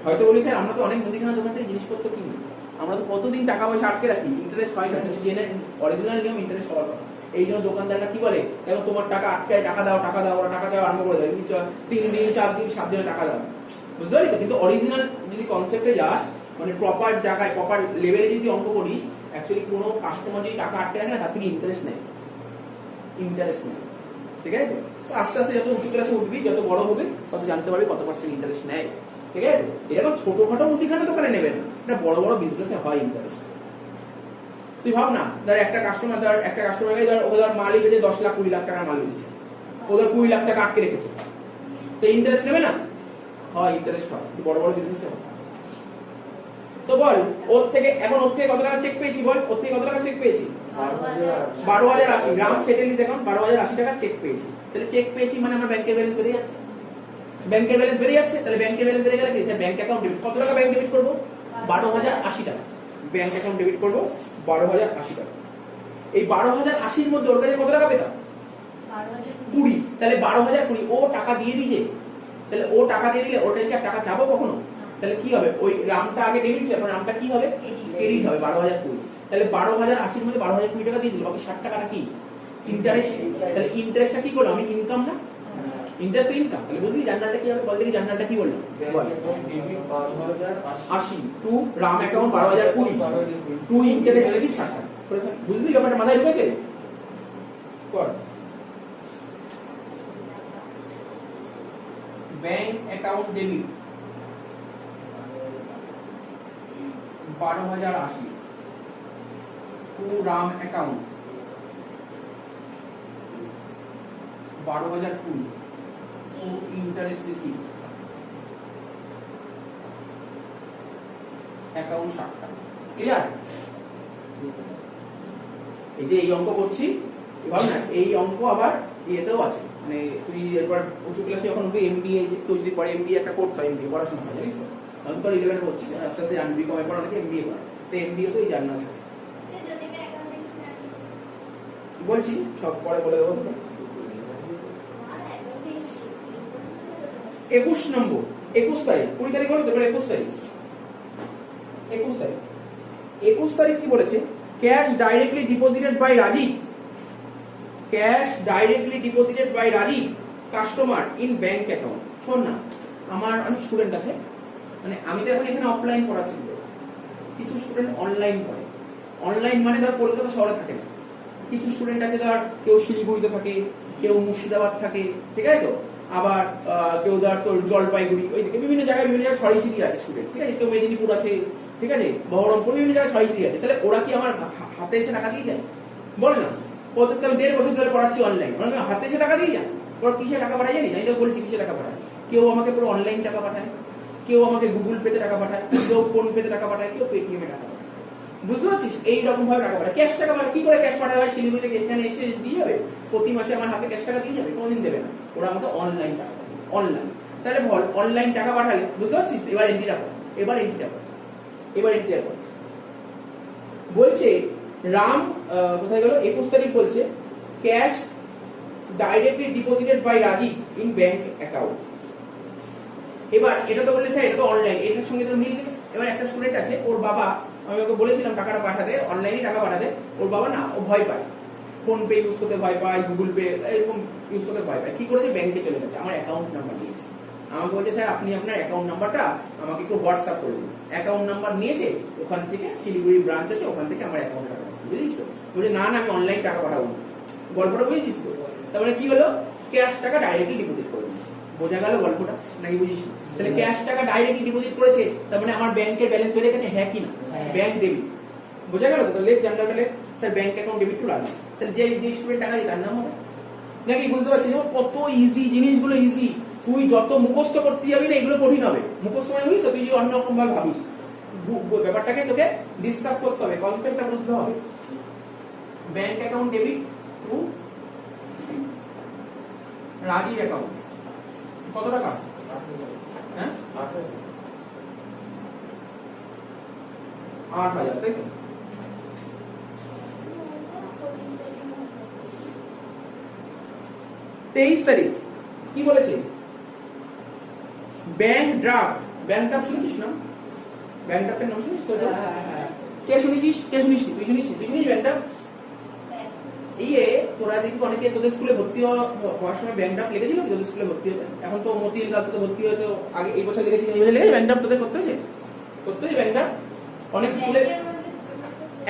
হয়তো বলি স্যার আমরা তো অনেক মুদিখানা দোকান থেকে জিনিসপত্র কিনি, আমরা তো কতদিন টাকা পয়সা আটকে রাখি, ইন্টারেস্ট হয় না, জেনে অরিজিনাল নিয়ম ইন্টারেস্ট হওয়ার কথা। এই জন্য দোকানদাররা কি বলে, দেখো তোমার টাকা আটকায়, টাকা দাও, ওরা টাকা চাওয়া আরম্ভ করে দেয়, 3 দিন 4 দিন 7 দিনে টাকা দাও, বুঝতে পারলি তো? কিন্তু অরিজিনাল যদি কনসেপ্টে যাস, মানে প্রপার জায়গায় প্রপার লেভেলে যদি অঙ্ক করিস, অ্যাকচুয়ালি কোনো কাস্টমার যদি টাকা আটকে রাখে না তার থেকে ইন্টারেস্ট নেয়, ঠিক আছে? তো আস্তে আস্তে যত উঁচু ক্লাসে উঠবি, যত বড় হবে তত জানতে পারবি কত % ইন্টারেস্ট নেয়, ঠিক আছে? এরকম ছোটখাটো মুদিখানা দোকানে নেবে না, এটা বড় বড় বিজনেসে হয় ইন্টারেস্ট। তুই ভাব না, ধর একটা কাস্টমারকে ধর ও ধর মাল বেচে 10 লাখ 20 লাখ টাকার মাল বেচেছে, ও ধর 20 লাখ টাকা আটকে রেখেছে, তো ইন্টারেস্ট নেবে না? হয়, ইন্টারেস্ট হয়, বড় বড় বিজনেসে হয়। তো বল ওর থেকে কত টাকা চেক পেয়েছি? বল ওর থেকে কত টাকা চেক পেয়েছি? 12,080। রাম সেটেল অ্যাকাউন্ট 12,080 টাকা চেক পেয়েছি। তাহলে চেক পেয়েছি মানে আমার ব্যাংকের ব্যালেন্স বেড়ে যাচ্ছে, তাহলে ব্যাংকের ব্যালেন্স বেড়ে গেলে কি স্যার ব্যাংক অ্যাকাউন্ট ডেবিট, কত টাকা ব্যাংক ডেবিট করব? 12,080 টাকা ব্যাংক অ্যাকাউন্ট ডেবিট করব, 12,080 টাকা। এই 12,080 এর মধ্যে ওর কাছে কত টাকা পেতাম? 20। তাহলে 12,020 ও টাকা দিয়ে দিয়েছে, তাহলে ও টাকা দিয়ে দিলে ওর কাছে টাকা যাবো কখনো? তাহলে কি হবে? ওই রামটা আগে ডেবিট ছিল, এখন রামটা কি হবে? ক্রেডিট হবে, 12,020। তাহলে 12,080 এর মধ্যে 12,020 টাকা দিয়ে দিল, বাকি 60 টাকাটা কি? ইন্টারেস্ট। তাহলে ইন্টারেস্টটা কি করলাম? আমি ইনকাম না, ইন্টারেস্ট ইনকাম। তাহলে বুঝলি জার্নালটা কি হবে? বল দেখি জার্নালটা কি বললো। বল 12,080 to Ram account 12,020 to interest receive 60 টাকা। বুঝলি ব্যাপারটা মাথায় ঢুকেছে? কর। Bank account debit 12,080 to Ram account 12,020 to interest receive account 60 টাকা। ক্লিয়ার? এই যে এই অঙ্ক করছি, এবার না এই অঙ্ক আবার ইয়েতেও আছে, মানে তুই এরপর উঁচু ক্লাসে যখন উঠবি, এমবিএ তুই যদি পরে এমবিএ একটা কোর্স হয়, এমবিএ পড়াশোনা হয়, জানিস তো? আমি তো 11 করছি, আস্তে আস্তে জানবি, কমে পড়া অনেকে এমবিএ করে, তো এমবিএ তো এই জার্নাল থাকে। বলছি সব পরে বলে দেবো। 21 নম্বর, 21 তারিখ, 20 তারিখ হলো তো, 21 তারিখ। 21 তারিখ কি বলেছে? Cash directly deposited by Rajiv, customer in bank account. শোন না, আমার অনেক স্টুডেন্ট আছে, মানে আমি তো এখন এখানে অফলাইন পড়াচ্ছি, কিছু স্টুডেন্ট অনলাইন পড়ে। অনলাইন মানে ধর কলকাতা শহরে থাকে না, কিছু স্টুডেন্ট আছে ধর কেউ শিলিগুড়িতে থাকে, কেউ মুর্শিদাবাদ থাকে, ঠিক আছে তো? আবার কেউ ধর তোর জলপাইগুড়ি, ওইদিকে বিভিন্ন জায়গায় ছড়িয়ে ছিটিয়ে আছে স্টুডেন্ট, ঠিক আছে? কেউ মেদিনীপুর আছে, ঠিক আছে, বহরমপুর, বিভিন্ন জায়গায় ছড়িয়ে ছিটিয়ে আছে। তাহলে ওরা কি আমার হাতে এসে টাকা দিয়ে যায়? বলে না, ওদের তো আমি 1.5 বছর ধরে পড়াচ্ছি অনলাইন, ওরা হাতে এসে টাকা দিয়ে যায়? ওরা কিসে টাকা পাঠায় জানি? আমি তো বলছি কিসে টাকা পাঠায়। কেউ আমাকে পুরো অনলাইন টাকা পাঠায়, কেউ আমাকে গুগল পেতে টাকা পাঠায়, কেউ ফোন পেতে টাকা পাঠায়, কেউ পেটিএম এ টাকা পাঠায়, বুঝতে পারছিস? এইরকম ভাবে টাকা পাঠায়। ক্যাশ টাকা পাঠায়, কি করে ক্যাশ পাঠায়? শিলিগুড়ি থেকে এখানে এসে দিয়ে যাবে, প্রতি মাসে আমার হাতে ক্যাশ টাকা দিয়ে যাবে? কোনোদিন দেবে না, ওরা আমাকে অনলাইন টাকা পাঠায়, অনলাইন। তাহলে বল অনলাইন টাকা পাঠালে, বুঝতে পারছিস? এবার এন্ট্রিটা কর, এবার এন্ট্রিটা কর। বলছে রাম কোথায় গেল? 21 তারিখ বলছে cash directly deposited by Rajiv in bank account. এবার এটা তো বললে স্যার এটা তো অনলাইন, এটার সঙ্গে তো মিল নেই। এবার একটা স্টুডেন্ট আছে, ওর বাবা, আমি ওকে বলেছিলাম টাকাটা পাঠাতে, অনলাইনে টাকা পাঠাতে, ওর বাবা না ও ভয় পায়, ফোন পে ইউজ করতে ভয় পায়, গুগল পে এরকম ইউজ করতে ভয় পায়। কি করেছে? ব্যাংকে চলে গেছে, আমার অ্যাকাউন্ট নাম্বার দিয়েছে, আমাকে বলছে স্যার আপনি আপনার অ্যাকাউন্ট নাম্বারটা আমাকে একটু হোয়াটসঅ্যাপ করে দিন। অ্যাকাউন্ট নাম্বার নিয়েছে, ওখান থেকে শিলিগুড়ি ব্রাঞ্চ আছে, ওখান থেকে আমার অ্যাকাউন্টে টাকা পাঠাবো, বুঝেছিস তো? বলছে না না আমি অনলাইন টাকা পাঠাবো না। গল্পটা বুঝেছিস তো? তার মানে কি হলো, ক্যাশ টাকা ডাইরেক্টলি ডিপোজিট করে দিচ্ছে। বোঝা গেল গল্পটা নাকি বুঝিস? তাহলে ক্যাশ টাকা ডাইরেক্টলি ডিপোজিট করেছে, তার মানে আমার ব্যাংকের ব্যালেন্স বেড়ে গেছে, হ্যাঁ কি না? Bank debit. বোঝা গেল তো? তাহলে জানলে sir bank account debit two রাখবে, তাহলে যে স্টুডেন্ট টাকা দিয়ে তার নাম হবে নাকি? বুঝতে পারছিস কত ইজি জিনিসগুলো? ইজি। তুই যত মুখস্থ করতে যাবি না এগুলো কঠিন হবে। মুখস্থ মানে বুঝিস তুই যে অন্যরকম ভাবে ভাবিস, ব্যাপারটাকে তোকে ডিসকাস করতে হবে, কনসেপ্টটা বুঝতে হবে। Bank account debit to Rajiv account, কত টাকা? হ্যাঁ 8,000, তাই তো? তেইশ তারিখ কি বলেছে? Bank draft. ব্যাংক ড্রাফট শুনেছিস না? ব্যাংক ড্রাফটের নাম শুনেছিস তো? কে শুনেছিস? কে শুনিস? তুই শুনিস? তুই শুনিস ব্যাংক ড্রাফট? তোরা দেখি অনেকে তোদের স্কুলে ভর্তি হওয়ার সময় ব্যাংক ড্রাফট লেগেছিল কি তোদের স্কুলে ভর্তি হবে? এখন তো মতিল গাছতে ভর্তি হয়তো আগে এই বছর লেগেছে, এই বছর লেগেছে ব্যাংক ড্রাফট তোদের করতে হয়েছে? করতে হয়েছে ব্যাংক ড্রাফট? অনেক স্কুলে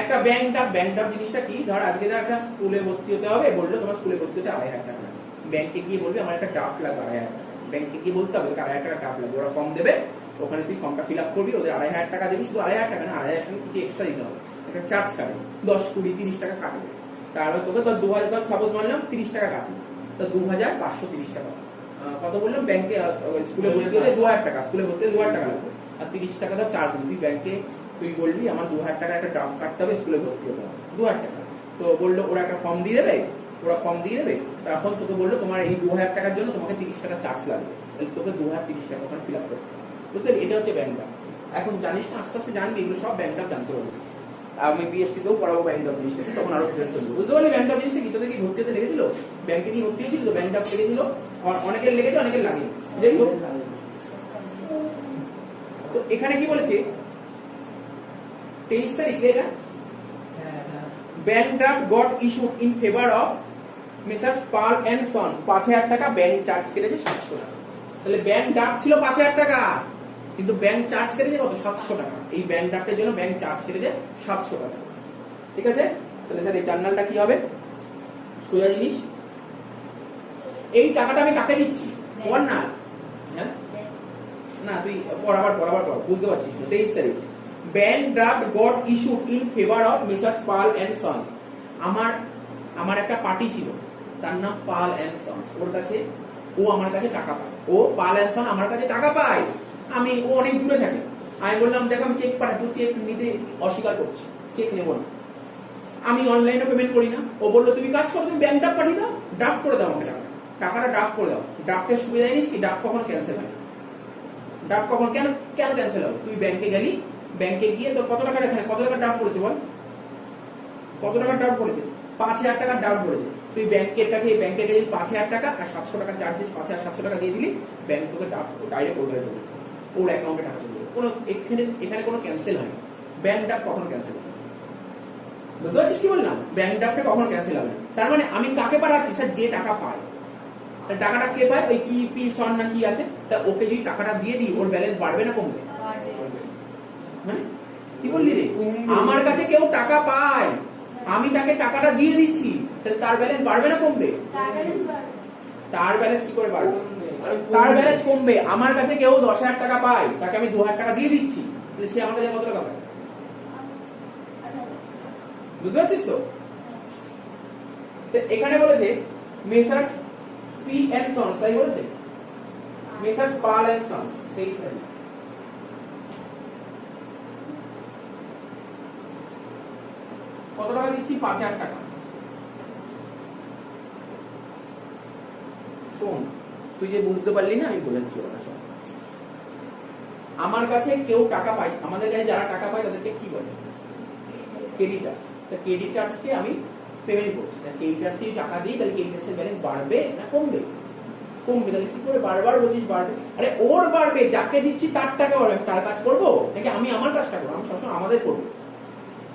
একটা ব্যাংক ড্রাফট জিনিসটা কি? ধর আজকে একটা স্কুলে ভর্তি হতে হবে, বললো তোমার স্কুলে ভর্তি হতে 2,500 টাকা লাগবে। ব্যাংকে গিয়ে বলবে আমার একটা ড্রাফট লাগবে 2,500 টাকা। ব্যাংকে গিয়ে বলতে হবে 2,500 টাকা ড্রাফট লাগবে, ওরা ফর্ম দেবে, ওখানে তুই ফর্মটা ফিল আপ করবি, ওদের 2,500 টাকা দেবি। শুধু 2,500 টাকা না, 2,500 সঙ্গে কিছু এক্সট্রা দিতে হবে, একটা চার্জ কাটবে 10, 20, 30 টাকা কাটবে। তারপর তোকে তোর 2,000 সাপোজ মানলাম 30 টাকা কাটবে, তো 2,530 টাকা। কত বললাম? ব্যাংকে স্কুলে ভর্তি হতে 2,000 টাকা, স্কুলে ভর্তি হতে 2,000 টাকা লাগবে, আর 30 টাকা তো চার্জ দিবি। তুই ব্যাংকে তুই বলবি আমার 2,000 টাকা একটা ড্রাফট কাটতে হবে, স্কুলে ভর্তি হতে হবে 2,000 টাকা। তো বললো ওরা একটা ফর্ম দিয়ে দেবে, তখন তোকে বললো তোমার এই 2,000 টাকার জন্য তোমাকে 30 টাকা চার্জ লাগবে, তাহলে তোকে 2,030 টাকা ওখানে ফিল আপ করতে হবে, বুঝতে? এটা হচ্ছে ব্যাংক ড্রাফট। এখন জানিস না, আস্তে আস্তে জানবি, এগুলো সব ব্যাংক ড্রাফট জানতে পারবি। আমি বিএসটি তেও পড়াবো ব্যাংক ড্রাফট জিনিসটা, তখন আরো ক্লিয়ার হবে, বুঝতে পারলি? ব্যাংক ড্রাফট জিনিসটা কি তোদের কি ভর্তি হতে লেগেছিল? ব্যাংকে কি ভর্তি হয়েছিল তো? ব্যাংক ড্রাফট লেগেছিল, অনেকের লেগেছে অনেকের লাগেনি। যাই হোক, তো এখানে কি বলেছে 23 তারিখ লেখা, bank draft got issued in favour of Mrs Pal and sons. 5,000 টাকা ব্যাংক চার্জ কেটেছে 700 টাকা। তাহলে ব্যাংক ড্রাফট ছিল 5,000 টাকা, কিন্তু ব্যাংক চার্জ কেটেছে কত? 700 টাকা। এই ব্যাংক ড্রাফটের জন্য ব্যাংক চার্জ কেটেছে 700 টাকা। ঠিক আছে? তাহলে স্যার এই জার্নালটা কি হবে? সোজা জিনিস, এই টাকাটা আমি কাকে দিচ্ছি? ওর না, হ্যাঁ না তুই পড়াবার বুঝতে পারছিস না। 23 তারিখ bank draft got issued in favour of Mrs Pal and sons. আমার একটা পার্টি ছিল, তার নাম পাল এন্ড সন্স। ও আমার কাছে টাকা পায়, ও পাল এন্ড সন্স আমার কাছে টাকা পায়। ও অনেক দূরে থাকে, আমি বললাম দেখো আমি চেক পাঠাচ্ছি, চেক নিতে অস্বীকার করছি, চেক নেবো না, আমি অনলাইনে পেমেন্ট করি না। ও বললো তুমি কাজ করো, তুমি ব্যাংক ড্রাফট পাঠিয়ে দাও, ড্রাফট করে দাও আমাকে টাকাটা ড্রাফট করে দাও। ড্রাফটের সুবিধা জানিস কি? ড্রাফট কখনো ক্যান্সেল হয় না। ড্রাফট কখন কেন ক্যান্সেল হবে? তুই ব্যাংকে গেলি, ব্যাংকে গিয়ে তোর কত টাকা, এখানে কত টাকা ড্রাফট করেছে বল? কত টাকা ড্রাফট করেছে? 5,000 টাকা ড্রাফট করেছে। তুই ব্যাংকে গেলি 5,000 টাকা আর 700 টাকা চার্জেস, 5,700 টাকা দিয়ে দিলি, ব্যাংক তোকে ডাইরেক্ট ওর কাছে চলে, ওর অ্যাকাউন্টে টাকা চলে যাবে। কোনো এখানে কোনো ক্যান্সেল হয়নি। ব্যাংক ড্রাফট কখনো ক্যান্সেল হয় না। বুঝতে পারছিস কি বললাম? ব্যাংক ড্রাফটে কখনো ক্যান্সেল হবে না। তার মানে আমি কাকে পাঠাচ্ছি? স্যার যে টাকা পায়। টাকাটা কে পায়? ওই কি পি সন না কি আছে, তা ওকে যদি টাকাটা দিয়ে দিই, ওর ব্যালেন্স বাড়বে না কমবে? মানে কি বললি রে? আমার কাছে কেউ টাকা পায়, আমি তাকে টাকাটা দিয়ে দিচ্ছি, তাহলে তার ব্যালেন্স বাড়বে না কমবে? তার ব্যালেন্স কি করে বাড়বে? তার ব্যালেন্স কমবে। আমার কাছে কেউ 10,000 টাকা পায়, তাকে আমি 2,000 টাকা দিয়ে দিচ্ছি, তাহলে সে আমার কাছে কত টাকা পায়? বুঝতে পারছিস তো? এখানে বলেছে মেসার্স পি এন্ড সন্স, তাই বলেছে মেসার্স পাল এন্ড সন্স। 23 তারিখ কত টাকা দিচ্ছি? 5,000 টাকা। শোন, তুই যে বুঝতে পারলি না, আমি বলেছি ওটা শোন। আমার কাছে কেউ টাকা পায়, আমাদের কাছে যারা টাকা পায় তাদেরকে কি বলে? ক্রেডিটার্স। তা ক্রেডিটার্সকে আমি পেমেন্ট করছি, তা ক্রেডিটার্সকে টাকা দিই, তাহলে ক্রেডিটার্সের ব্যালেন্স বাড়বে না কমবে? কমবে। তাহলে কি করে বারবার বলছিস বাড়বে? আরে ওর বাড়বে, যাকে দিচ্ছি তার টাকা বাড়বে। তার কাজ করবো নাকি আমি আমার কাজটা করবো? আমি সবসময় আমাদের করবো।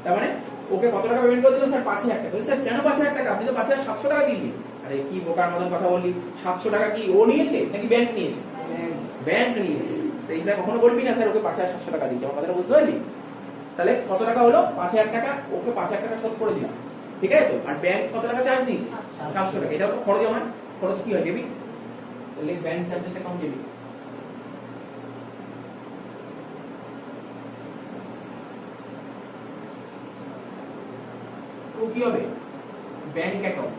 তার মানে ওকে কত টাকা পেমেন্ট করে দিলাম? স্যার 5,000 টাকা। স্যার কেন 5,000 টাকা? আপনি তো 5,700 টাকা দিয়ে দিন। আরে কি বোকার মতন কথা বললি? 700 টাকা কি ও নিয়েছে নাকি ব্যাংক নিয়েছে? ব্যাংক নিয়েছে। তো এইটা কখনো বলবি না স্যার ওকে 5,700 টাকা দিয়েছে, আমার কথাটা বুঝতে পারলি? তাহলে কত টাকা হলো? 5,000 টাকা, ওকে 5,000 টাকা শোধ করে দিলাম, ঠিক আছে তো? আর ব্যাংক কত টাকা চার্জ নিয়েছে? 700 টাকা। এটাও তো খরচ। আমার খরচ কি হয়? ডেবিট। তাহলে ব্যাংক চার্জেস অ্যাকাউন্ট ডেবিট। তো কি হবে? Bank account.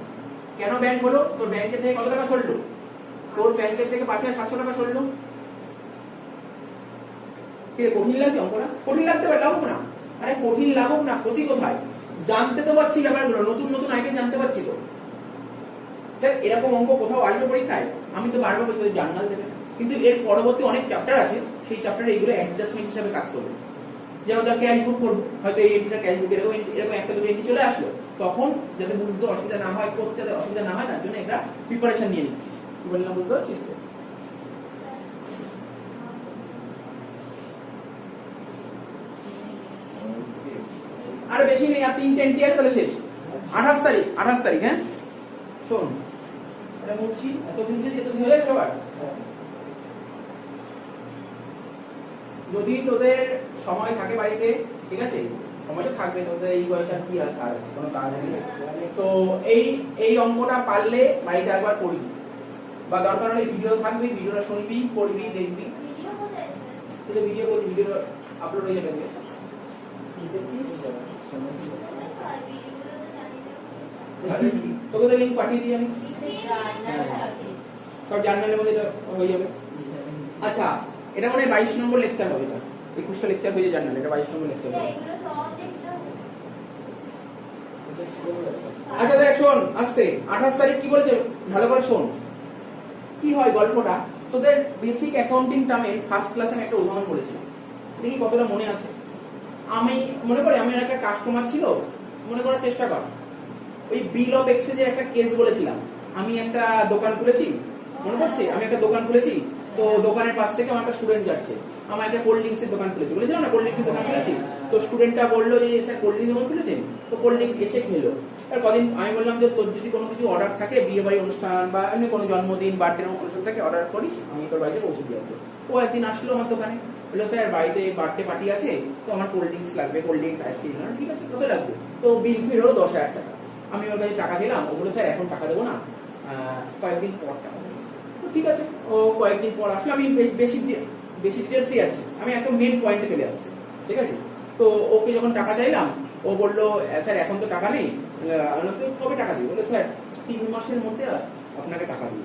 কেন ব্যাংক হলো? তোর ব্যাংকের থেকে কত টাকা সরলো? তোর ব্যাংকের থেকে 5,700 টাকা সরলো। কি কঠিন লাগছে অঙ্কটা? কঠিন লাগতে পারে, লাগুক না। আরে কঠিন লাগুক না, ক্ষতি কোথায়? জানতে তো পারছি ব্যাপারগুলো, নতুন নতুন আইটেম জানতে পারছি তো। স্যার এরকম অঙ্ক কোথাও আসবে পরীক্ষায়? আমি তো বারবার বলছি জার্নাল দেবে, কিন্তু এর পরবর্তী অনেক চ্যাপ্টার আছে, সেই চ্যাপ্টারে এইগুলো অ্যাডজাস্টমেন্ট হিসেবে কাজ করবে। যেমন ধর ক্যাশ বুক করবো, হয়তো এই এন্ট্রিটা ক্যাশ বুক, এরকম একটা দুটো এন্ট্রি চলে আসলো, তখন যাতে বুঝতে অসুবিধা না হয়, করতে অসুবিধা না হয়, তার জন্য একটা প্রিপারেশন নিয়ে নিচ্ছি। কি বললাম বুঝতে পারছিস তো? আর বেশি নেই, আর 3টে এন্ট্রি আছে, তাহলে শেষ। 28 তারিখ, 28 তারিখ। হ্যাঁ শোন, এটা মুছছি, এত বুঝতে এত হয়ে যাবে সবার। যদি তোদের সময় থাকে বাড়িতে, ঠিক আছে, সময় তো থাকবে, তোদের এই বয়সে আর কি আর কাজ আছে? কোনো কাজ নেই তো। এই অঙ্কটা পারলে বাড়িতে একবার করবি, বা দরকার হলে ভিডিও থাকবে, ভিডিওটা শুনবি, পড়বি, দেখবি। ভিডিও করবি, ভিডিও আপলোড হয়ে যাবে। তোকে তো লিঙ্ক পাঠিয়ে দিই আমি, সব জার্নালের মধ্যে হয়ে যাবে। আচ্ছা, এটা মানে 22 নম্বর লেকচার হবে। এটা 21টা লেকচার হয়ে যায় জার্নালে, এটা 22 নম্বর লেকচার হবে। আচ্ছা দেখ শোন, আস্তে 28 তারিখ কি বলেছে ভালো করে শোন। কি হয় গল্পটা, তোদের বেসিক অ্যাকাউন্টিং টার্মের ফার্স্ট ক্লাসে আমি একটা উদাহরণ বলেছিলাম, দেখি কতটা মনে আছে। আমি মনে করি আমার একটা কাস্টমার ছিল, মনে করার চেষ্টা কর। ওই বিল অফ এক্সচেঞ্জের একটা কেস বলেছিলাম। আমি একটা দোকান খুলেছি, মনে পড়ছে? আমি একটা দোকান খুলেছি, তো দোকানের পাশ থেকে আমার একটা স্টুডেন্ট যাচ্ছে। আমার একটা কোল্ড ড্রিঙ্কসের দোকান খুলেছি, বলেছিলাম না কোল্ড ড্রিঙ্কসের দোকান খুলেছি। তো স্টুডেন্টটা বললো যে স্যার কোল্ড ড্রিঙ্কস দোকান খুলেছেন, তো কোল্ড ড্রিঙ্কস এসে খেলো। আর কদিন আমি বললাম যে তোর যদি কোনো কিছু অর্ডার থাকে, বিয়ে বাড়ি অনুষ্ঠান বা এমনি কোনো জন্মদিন, বার্থডে অনুষ্ঠান থাকে, অর্ডার করিস, আমি তোর বাড়িতে পৌঁছে দিয়ে আসবো। ও একদিন আসলো আমার দোকানে, বললো স্যার বাড়িতে বার্থডে পার্টি আছে, তো আমার কোল্ড ড্রিঙ্কস লাগবে, কোল্ড ড্রিঙ্কস আইসক্রিম। ঠিক আছে, কত লাগবে? তো বিল ফির হলো 10,000 টাকা। আমি ওর কাছে টাকা চাইলাম, ও বললো স্যার এখন টাকা দেবো না, কয়েকদিন পর টাকা দেবো। তো ঠিক আছে, ও কয়েকদিন পর আসলে, আমি বেশি ডিটেলসই আছে, আমি একদম মেন পয়েন্টে চলে আসছি, ঠিক আছে। তো ওকে যখন টাকা চাইলাম, ও বললো স্যার এখন তো টাকা নেই। কবে টাকা দিই? বললো স্যার 3 মাসের মধ্যে আপনাকে টাকা দিব।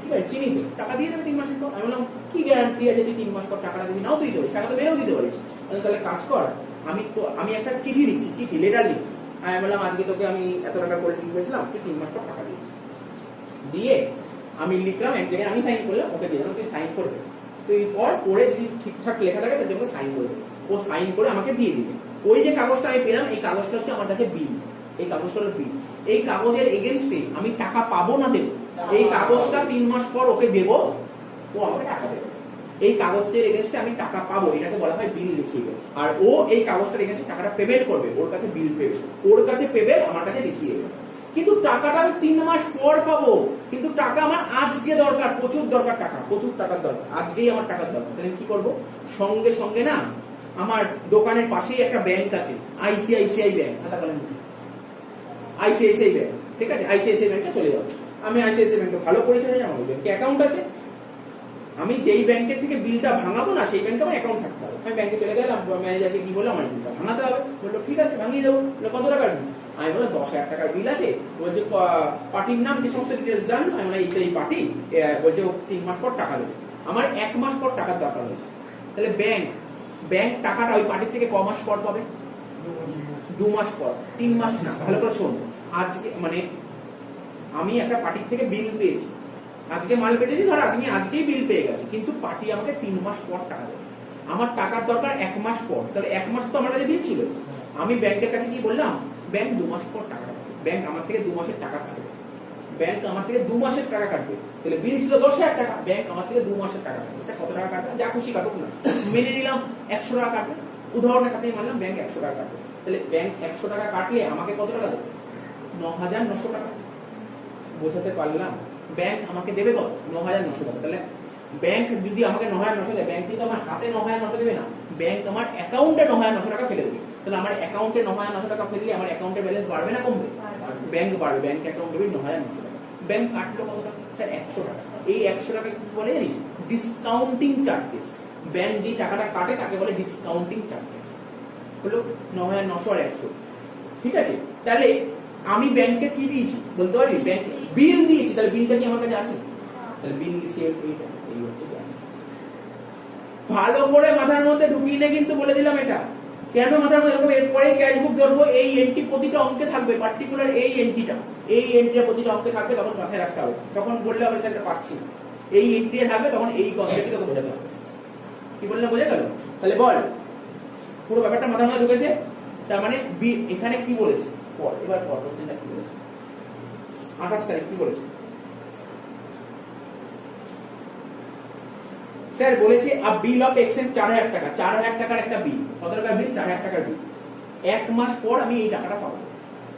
ঠিক আছে, চিনি তো, টাকা দিয়ে দেবে 3 মাসের পর। আমি বললাম কি গ্যারান্টি আছে যে 3 মাস পর টাকাটা দিবি? নাও তুই দেবো, টাকা তো বেরোও দিতে পারিস। তাহলে কাজ কর, আমি একটা চিঠি লিখছি, চিঠি লেটার লিখছি। আমি বললাম আজকে তোকে আমি এত টাকা কোল্ড ড্রিঙ্কস পেয়েছিলাম, তুই 3 মাস পর টাকা দিবি। দিয়ে আমি লিখলাম এক জায়গায়, আমি সাইন করলাম, ওকে দিলাম, তুই সাইন করবে। তুই পরে যদি ঠিকঠাক লেখা থাকে তার জন্য সাইন করবে। ও সাইন করে আমাকে দিয়ে দিবে। ওই যে কাগজটা আমি পেলাম, এই কাগজটা হচ্ছে আমার কাছে বিল। এই কাগজটা হলো বিল। এই কাগজের এগেনস্টে আমি টাকা পাবো না দেবো? এই কাগজটা 3 মাস পর ওকে দেবো, ও আমাকে টাকা দেবে। এই কাগজের এগেনস্টে আমি টাকা পাবো, এটাকে বলা হয় বিল রিসিভেবল। আর ও এই কাগজটার এগেনস্টে টাকাটা পেমেন্ট করবে, ওর কাছে বিল পেবে, ওর কাছে পেবে, আমার কাছে রিসিভেবল। কিন্তু টাকাটা আমি 3 মাস পর পাবো, কিন্তু টাকা আমার আজকে দরকার, প্রচুর দরকার টাকা, প্রচুর টাকার দরকার, আজকেই আমার টাকার দরকার। তাহলে কি করবো? সঙ্গে সঙ্গে না, আমার দোকানের পাশেই একটা ব্যাংক আছে, আইসিআইসিআই ব্যাংক, আইসিআইসিআই ব্যাংক, ঠিক আছে, আইসিআইসিআই ব্যাংকে চলে যাবো। আমি আইসিআইসিআই ব্যাংকে ভালো পরিচয় আছে, আমার ব্যাংকে অ্যাকাউন্ট আছে। আমি যেই ব্যাংকের থেকে বিলটা ভাঙাবো না, সেই ব্যাংকে আমার অ্যাকাউন্ট থাকতে হবে। আমি ব্যাংকে চলে গেলাম, ম্যানেজারকে কি বললাম আমার বিলটা ভাঙাতে হবে। বললো ঠিক আছে ভাঙিয়ে দেবো। কত টাকার বিল? আমি বললাম 10,000 টাকার বিল আছে। বলছে পার্টির নাম কি সমস্ত ডিটেলস জান? আমি বললাম এই পার্টি। বলছে 3 মাস পর টাকা দেবে। আমার 1 মাস পর টাকার দরকার হয়েছে। তাহলে ব্যাংক টাকাটা ওই পার্টির থেকে ক মাস পর পাবে? 2 মাস পর, 3 মাস না। ভালো করে শোন, আজকে মানে আমি একটা পার্টির থেকে বিল পেয়েছি, আজকে মাল পেয়েছি, ধর আমি আজকেই বিল পেয়ে গেছি, কিন্তু পার্টি আমাকে 3 মাস পর টাকা দেবে। আমার টাকার দরকার 1 মাস পর। তাহলে 1 মাস তো আমার কাছে বিল ছিল। আমি ব্যাংকের কাছে কি বললাম, ব্যাংক 2 মাস পর টাকা কাটবে, ব্যাংক আমার থেকে 2 মাসের টাকা কাটবে, ব্যাংক আমার থেকে 2 মাসের টাকা কাটবে। তাহলে বিল ছিল 10,000 টাকা, ব্যাংক আমার থেকে 2 মাসের টাকা কাটবে। কত টাকা কাটবে? যা খুশি কাটুক না, মেনে নিলাম 100 টাকা কাটবে, উদাহরণের খাতেই মানলাম ব্যাংক 100 টাকা কাটবে। তাহলে ব্যাংক 100 টাকা কাটলে আমাকে কত টাকা দেবে? 9,900 টাকা। বোঝাতে পারলাম? ব্যাংক আমাকে দেবে কত? 9,900 টাকা। তাহলে ব্যাংক যদি আমাকে 9,900 দেয়, ব্যাংক কিন্তু আমার হাতে 9,900 দেবে না, ব্যাংক আমার অ্যাকাউন্টে 9,900 টাকা ফেলে দেবে। তাহলে আমার অ্যাকাউন্টে 9,900 টাকা ফেললে আমার অ্যাকাউন্টের ব্যালেন্স বাড়বে না কমবে? ব্যাংক বাড়বে, ব্যাংক অ্যাকাউন্ট দেবে 9,900 টাকা। ব্যাংক কাটলো কত টাকা? স্যার 100 টাকা। এই 100 টাকা কি বলে জানিস? Discounting charges. ব্যাংক যে টাকাটা কাটে তাকে বলে ডিসকাউন্টিং চার্জেস। হলো 9,900 আর 100। ঠিক আছে, তাহলে আমি ব্যাংকে কি দিয়েছি বলতে পারবি? ব্যাংক বিল দিয়েছি, তাহলে বিলটা কি আমার কাছে আছে? তাহলে বিল রিসিভ এইটা, এই হচ্ছে চার্জ। ভালো করে মাথার মধ্যে ঢুকিয়ে নে, কিন্তু বলে দিলাম এটা কেন মাথার মধ্যে এরকম। এরপরে ক্যাশ বুক ধরবো, এই এন্ট্রি প্রতিটা অঙ্কে থাকবে, পার্টিকুলার এই এন্ট্রিটা, এই এন্ট্রিটা প্রতিটা অঙ্কে থাকবে, তখন মাথায় রাখতে হবে। তখন বললে হবে স্যার পাচ্ছি না, এই এন্ট্রিটা থাকবে, তখন এই কনসেপ্টটা তোকে বোঝাতে হবে। কি বললাম বোঝা গেল? তাহলে বল, পুরো ব্যাপারটা মাথার মধ্যে ঢুকেছে? তার মানে এখানে কি বলেছে পর, এবার পর কোশ্চেনটা কি বলেছে? 28 তারিখ কি বলেছে স্যার? বলেছে আ বিল অফ এক্সচেঞ্জ 4,000 টাকা। 4,000 টাকার একটা বিল। কত টাকার বিল? 4,000 টাকার বিল। 1 মাস পর আমি এই টাকাটা পাবো,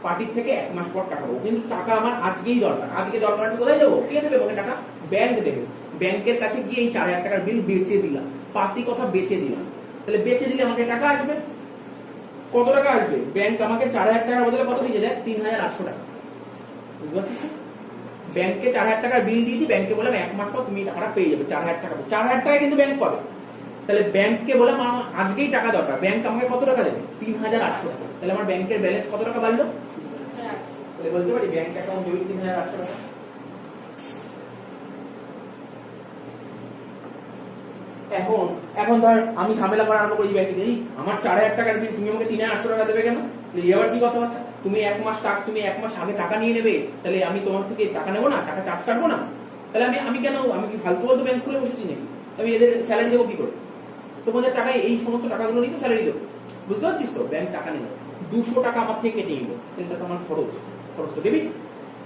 পার্টির থেকে 1 মাস পর টাকা পাবো। কিন্তু টাকা আমার আজকেই দরকার। আজকে দরকার, আমি কোথায় যাবো? কে দেবে ওকে টাকা? ব্যাংক দেবে। ব্যাংকের কাছে গিয়ে এই 4,000 টাকার বিল বেচে দিলাম, পার্টি কথা বেচে দিলাম। তাহলে বেচে দিলে আমাকে টাকা আসবে। কত টাকা আসবে? ব্যাংক আমাকে 4,000 টাকার বদলে কত দিয়েছে? দেখ 3,800 টাকা। বুঝতে পারছিস? ব্যাংকে 4,000 টাকার বিল দিয়েছি, ব্যাংকে বললাম 1 মাস পর তুমি টাকাটা পেয়ে যাবে। 4,000 টাকা, 4,000 টাকা কিন্তু ব্যাংক পাবে। তাহলে ব্যাংককে বললাম আমার আজকেই টাকা দরকার, ব্যাংক আমাকে কত টাকা দেবে? 3,800 টাকা। তাহলে আমার ব্যাংকের ব্যালেন্স কত টাকা বাড়লো? তাহলে বলতে পারি ব্যাংক অ্যাকাউন্ট ডেবিট 3,800 টাকা। এখন ধর আমি ঝামেলা করা আরম্ভ করি ব্যাংকে, এই আমার 4,000 টাকার বিল, তুমি আমাকে 3,800 টাকা দেবে কেন? এবার কি কথাবার্তা? তুমি 1 মাস আগে টাকা নিয়ে নেবে, তাহলে আমি তোমার থেকে টাকা নেবো না, টাকা চার্জ কাটবো না? তাহলে আমি কেন, আমি কি ফালতু ফালতু ব্যাংক খুলে বসেছি নাকি? আমি এদের স্যালারি দেবো কি করে? তোমাদের টাকায় এই সমস্ত টাকাগুলো নিতে স্যালারি দেবো। বুঝতে পারছিস তো? ব্যাংক টাকা নিল, 200 টাকা আমার থেকে কেটে নিল, এটা তো আমার খরচ তো ডেবিট।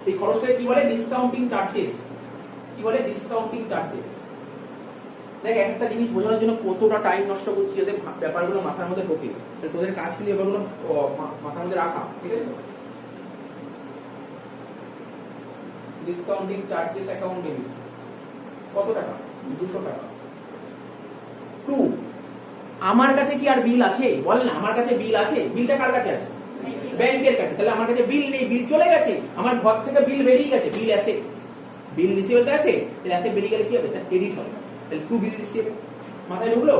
এই খরচটাকে কি বলে? Discounting charges. কি বলে? Discounting charges. দেখ, একটা জিনিস বোঝানোর জন্য কতটা টাইম নষ্ট করছি যাতে ব্যাপারগুলো মাথার মধ্যে ঢোকে। তোদের কাজ কিন্তু ব্যাপারগুলো মাথার মধ্যে রাখা, ঠিক আছে? ডিসকাউন্টিং চার্জেস অ্যাকাউন্ট ডেবিট কত টাকা? 200 টাকা। 2, আমার কাছে কি আর বিল আছে? বল না, আমার কাছে বিল আছে? বিলটা কার কাছে আছে? ব্যাংকের কাছে। তাহলে আমার কাছে বিল নেই, বিল চলে গেছে, আমার ঘর থেকে বিল বেরিয়ে গেছে। বিল অ্যাসেট, বিল রিসিভেবল আছে, তাহলে অ্যাসেট বেরিয়ে গেলে কি হবে? স্যার ক্রেডিট হবে। তাহলে 2 বিল রিসিভেবল। মাথায় ঢুকলো?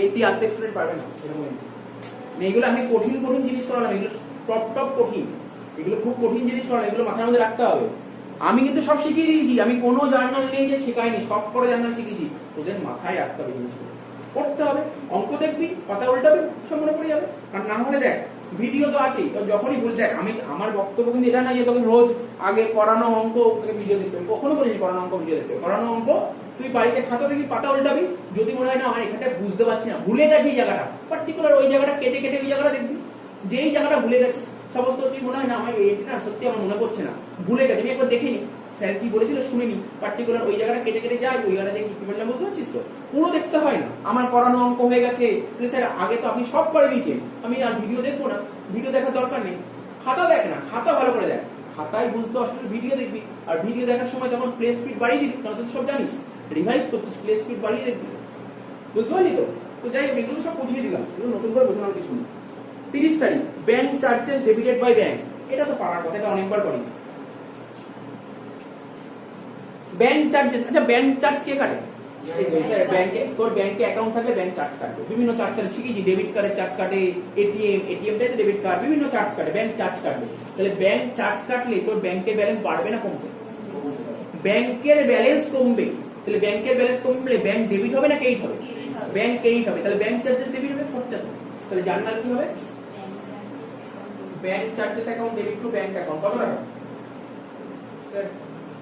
এটি আর্ধেক স্টুডেন্ট পারবে না এরকম। এগুলো আমি কঠিন কঠিন জিনিস করালাম, এগুলো টপ কঠিন, এগুলো খুব কঠিন জিনিস করালাম, এগুলো মাথার মধ্যে রাখতে হবে। আমি কিন্তু সব শিখিয়ে দিয়েছি, আমি কোনো জার্নাল নেই যে শেখাইনি, সব করে জার্নাল শিখিয়েছি। তোদের মাথায় রাখতে হবে জিনিসগুলো, করতে হবে। অঙ্ক দেখবি, পাতা উল্টাবে, সব মনে পড়ে যাবে। আর না হলে দেখ ভিডিও তো আছেই, যখনই বলছি, দেখ আমি আমার বক্তব্য কিন্তু এটা না যে তোকে রোজ আগে করানো অঙ্ক তোকে ভিডিও দেখতে হবে, কখনো বলিনি করানো অঙ্ক ভিডিও দেখতে হবে। করানো অঙ্ক তুই বাড়িতে খাতা দেখবি, পাতা উল্টাবি, যদি মনে হয় না আমার এখানটা বুঝতে পারছি না, ভুলে গেছি এই জায়গাটা, পার্টিকুলার ওই জায়গাটা কেটে কেটে ওই জায়গাটা দেখবি, যেই জায়গাটা ভুলে গেছিস সমস্ত, তুই মনে হয় না আমার এটা না সত্যি আমার মনে পড়ছে না, ভুলে গেছি, আমি একবার দেখিনি স্যার কি বলেছিল শুনিনি, পার্টিকুলার ওই জায়গাটা কেটে কেটে যাই, ওই জায়গাটা দেখি কি বললাম, বুঝতে পারছিস তো? পুরো দেখতে হয় না। আমার করানো অঙ্ক হয়ে গেছে, স্যার আগে তো আপনি সব করে দিয়েছেন, আমি আর ভিডিও দেখবো না, ভিডিও দেখার দরকার নেই। খাতা দেখ না, খাতা ভালো করে দেখ, খাতায় বুঝতে অসুবিধা, ভিডিও দেখবি। আর ভিডিও দেখার সময় যখন প্লে স্পিড বাড়িয়ে দিবি, কারণ তুই সব জানিস, রিভাইজ করছিস, প্লে স্পিড বাড়িয়ে দেখবি। বুঝতে পারলি তো? তো যাই হোক, এগুলো সব বুঝিয়ে দিলাম, এগুলো নতুন করে বোঝানোর কিছু নেই। 30 তারিখ bank charges debited by bank, এটা তো পারার কথা, এটা অনেকবার করিস। ব্যাংক চার্জেস, আচ্ছা ব্যাংক চার্জ কে কাটে? ব্যাংকে, তোর ব্যাংকে অ্যাকাউন্ট থাকলে ব্যাংক চার্জ কাটবে, বিভিন্ন চার্জ কাটে, শিখেছি, ডেবিট কার্ডের চার্জ কাটে, এটিএমটাই তো ডেবিট কার্ড, বিভিন্ন চার্জ কাটে, ব্যাংক চার্জ কাটবে। তাহলে ব্যাংক চার্জ কাটলে তোর ব্যাংকের ব্যালেন্স বাড়বে না কমবে? ব্যাংকের ব্যালেন্স কমবে। তাহলে ব্যাংকের ব্যালেন্স কমলে ব্যাংক ডেবিট হবে না ক্রেডিট হবে? ব্যাংক ক্রেডিট হবে। তাহলে ব্যাংক চার্জেস ডেবিট হবে, খরচা হবে। তাহলে জার্নাল কি হবে? Bank charges account debit to bank account. কত টাকা স্যার?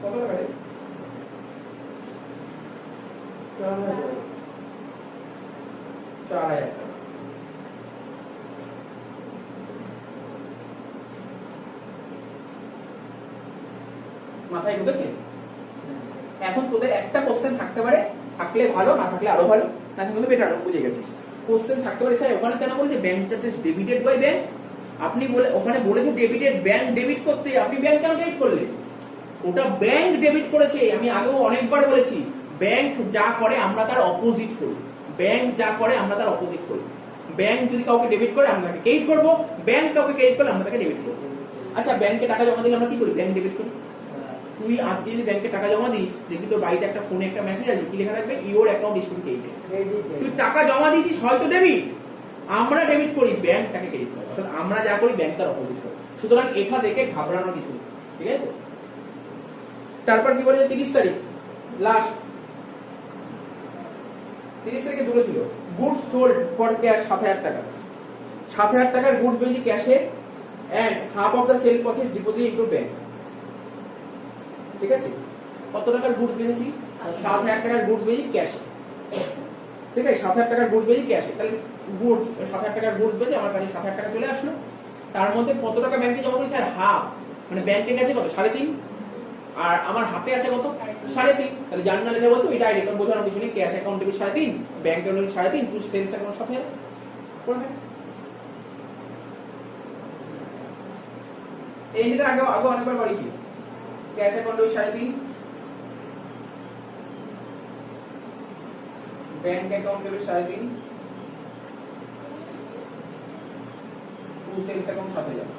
কত টাকা রে? 4,000 টাকা। মাথায় ঢুকেছে? এখন তোদের একটা কোশ্চেন থাকতে পারে, থাকলে ভালো, না থাকলে আরো ভালো, না থাকলে বেটার, বুঝে গেছিস। কোশ্চেন থাকতে পারে স্যার ওখানে কেন বলছে bank charges debited by bank, আপনি বলে ওখানে বলেছে ডেবিটেড, ব্যাংক ডেবিট করতে, আপনি ব্যাংক কেন ডেবিট করলেন? ওটা ব্যাংক ডেবিট করেছে, আমি আগেও অনেকবার বলেছি ব্যাংক যা করে আমরা তার অপোজিট করি, ব্যাংক যা করে আমরা তার অপোজিট করি। ব্যাংক যদি কাউকে ডেবিট করে আমরা তাকে ক্রেডিট করব, ব্যাংক কাউকে ক্রেডিট করলে আমরা তাকে ডেবিট করব। আচ্ছা ব্যাংকে টাকা জমা দিলে আমরা কি করি? ব্যাংক ডেবিট করি। তুই আজকে যদি ব্যাংকে টাকা জমা দিস, দেখবি তোর বাড়িতে একটা ফোনে একটা মেসেজ আসবে, কি লেখা থাকবে? Your account is to be credited. তুই টাকা জমা দিয়েছিস হয়তো ডেবিট, আমরা ডেবিট করি, ব্যাংক তাকে ক্রেডিট করে। অর্থাৎ আমরা যা করি ব্যাংক তার অপোজিট করে। সুতরাং এটা দেখে ঘাবড়ানোর কিছু নেই, ঠিক আছে? তারপর কি বলেছে 30 তারিখ লাস্ট, 30 তারিখে দুটো ছিল, গুডস সোল্ড ফর ক্যাশ 7,000 টাকা, 7,000 টাকার গুডস পেয়েছি ক্যাশে and half of the sale proceed deposit into bank. ঠিক আছে, কত টাকার গুডস পেয়েছি? 7,000 টাকার গুডস পেয়েছি ক্যাশে। ঠিক আছে, 7,000 টাকার গুডস পেয়েছি ক্যাশে, তাহলে গুডস 7,000 টাকার গুডস পেয়েছি, আমার কাছে 7,000 টাকা চলে আসলো। তার মধ্যে কত টাকা ব্যাংকে জমা করেছি? আর হাফ, মানে ব্যাংকে গেছে কত? 3.5, আর আমার হাতে আছে কত? 3.5। তাহলে জার্নাল এটা বলতো এটা ডাইরেক্ট বোঝানোর কিছু নেই, cash account debit 3.5, bank account debit 3.5 plus sales account 7,000 করবে। এইটা আগে অনেকবার করেছি, cash account debit 3.5, bank account debit 3.5, to sales account 7,000।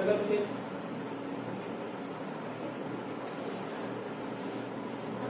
এটা তো শেষ।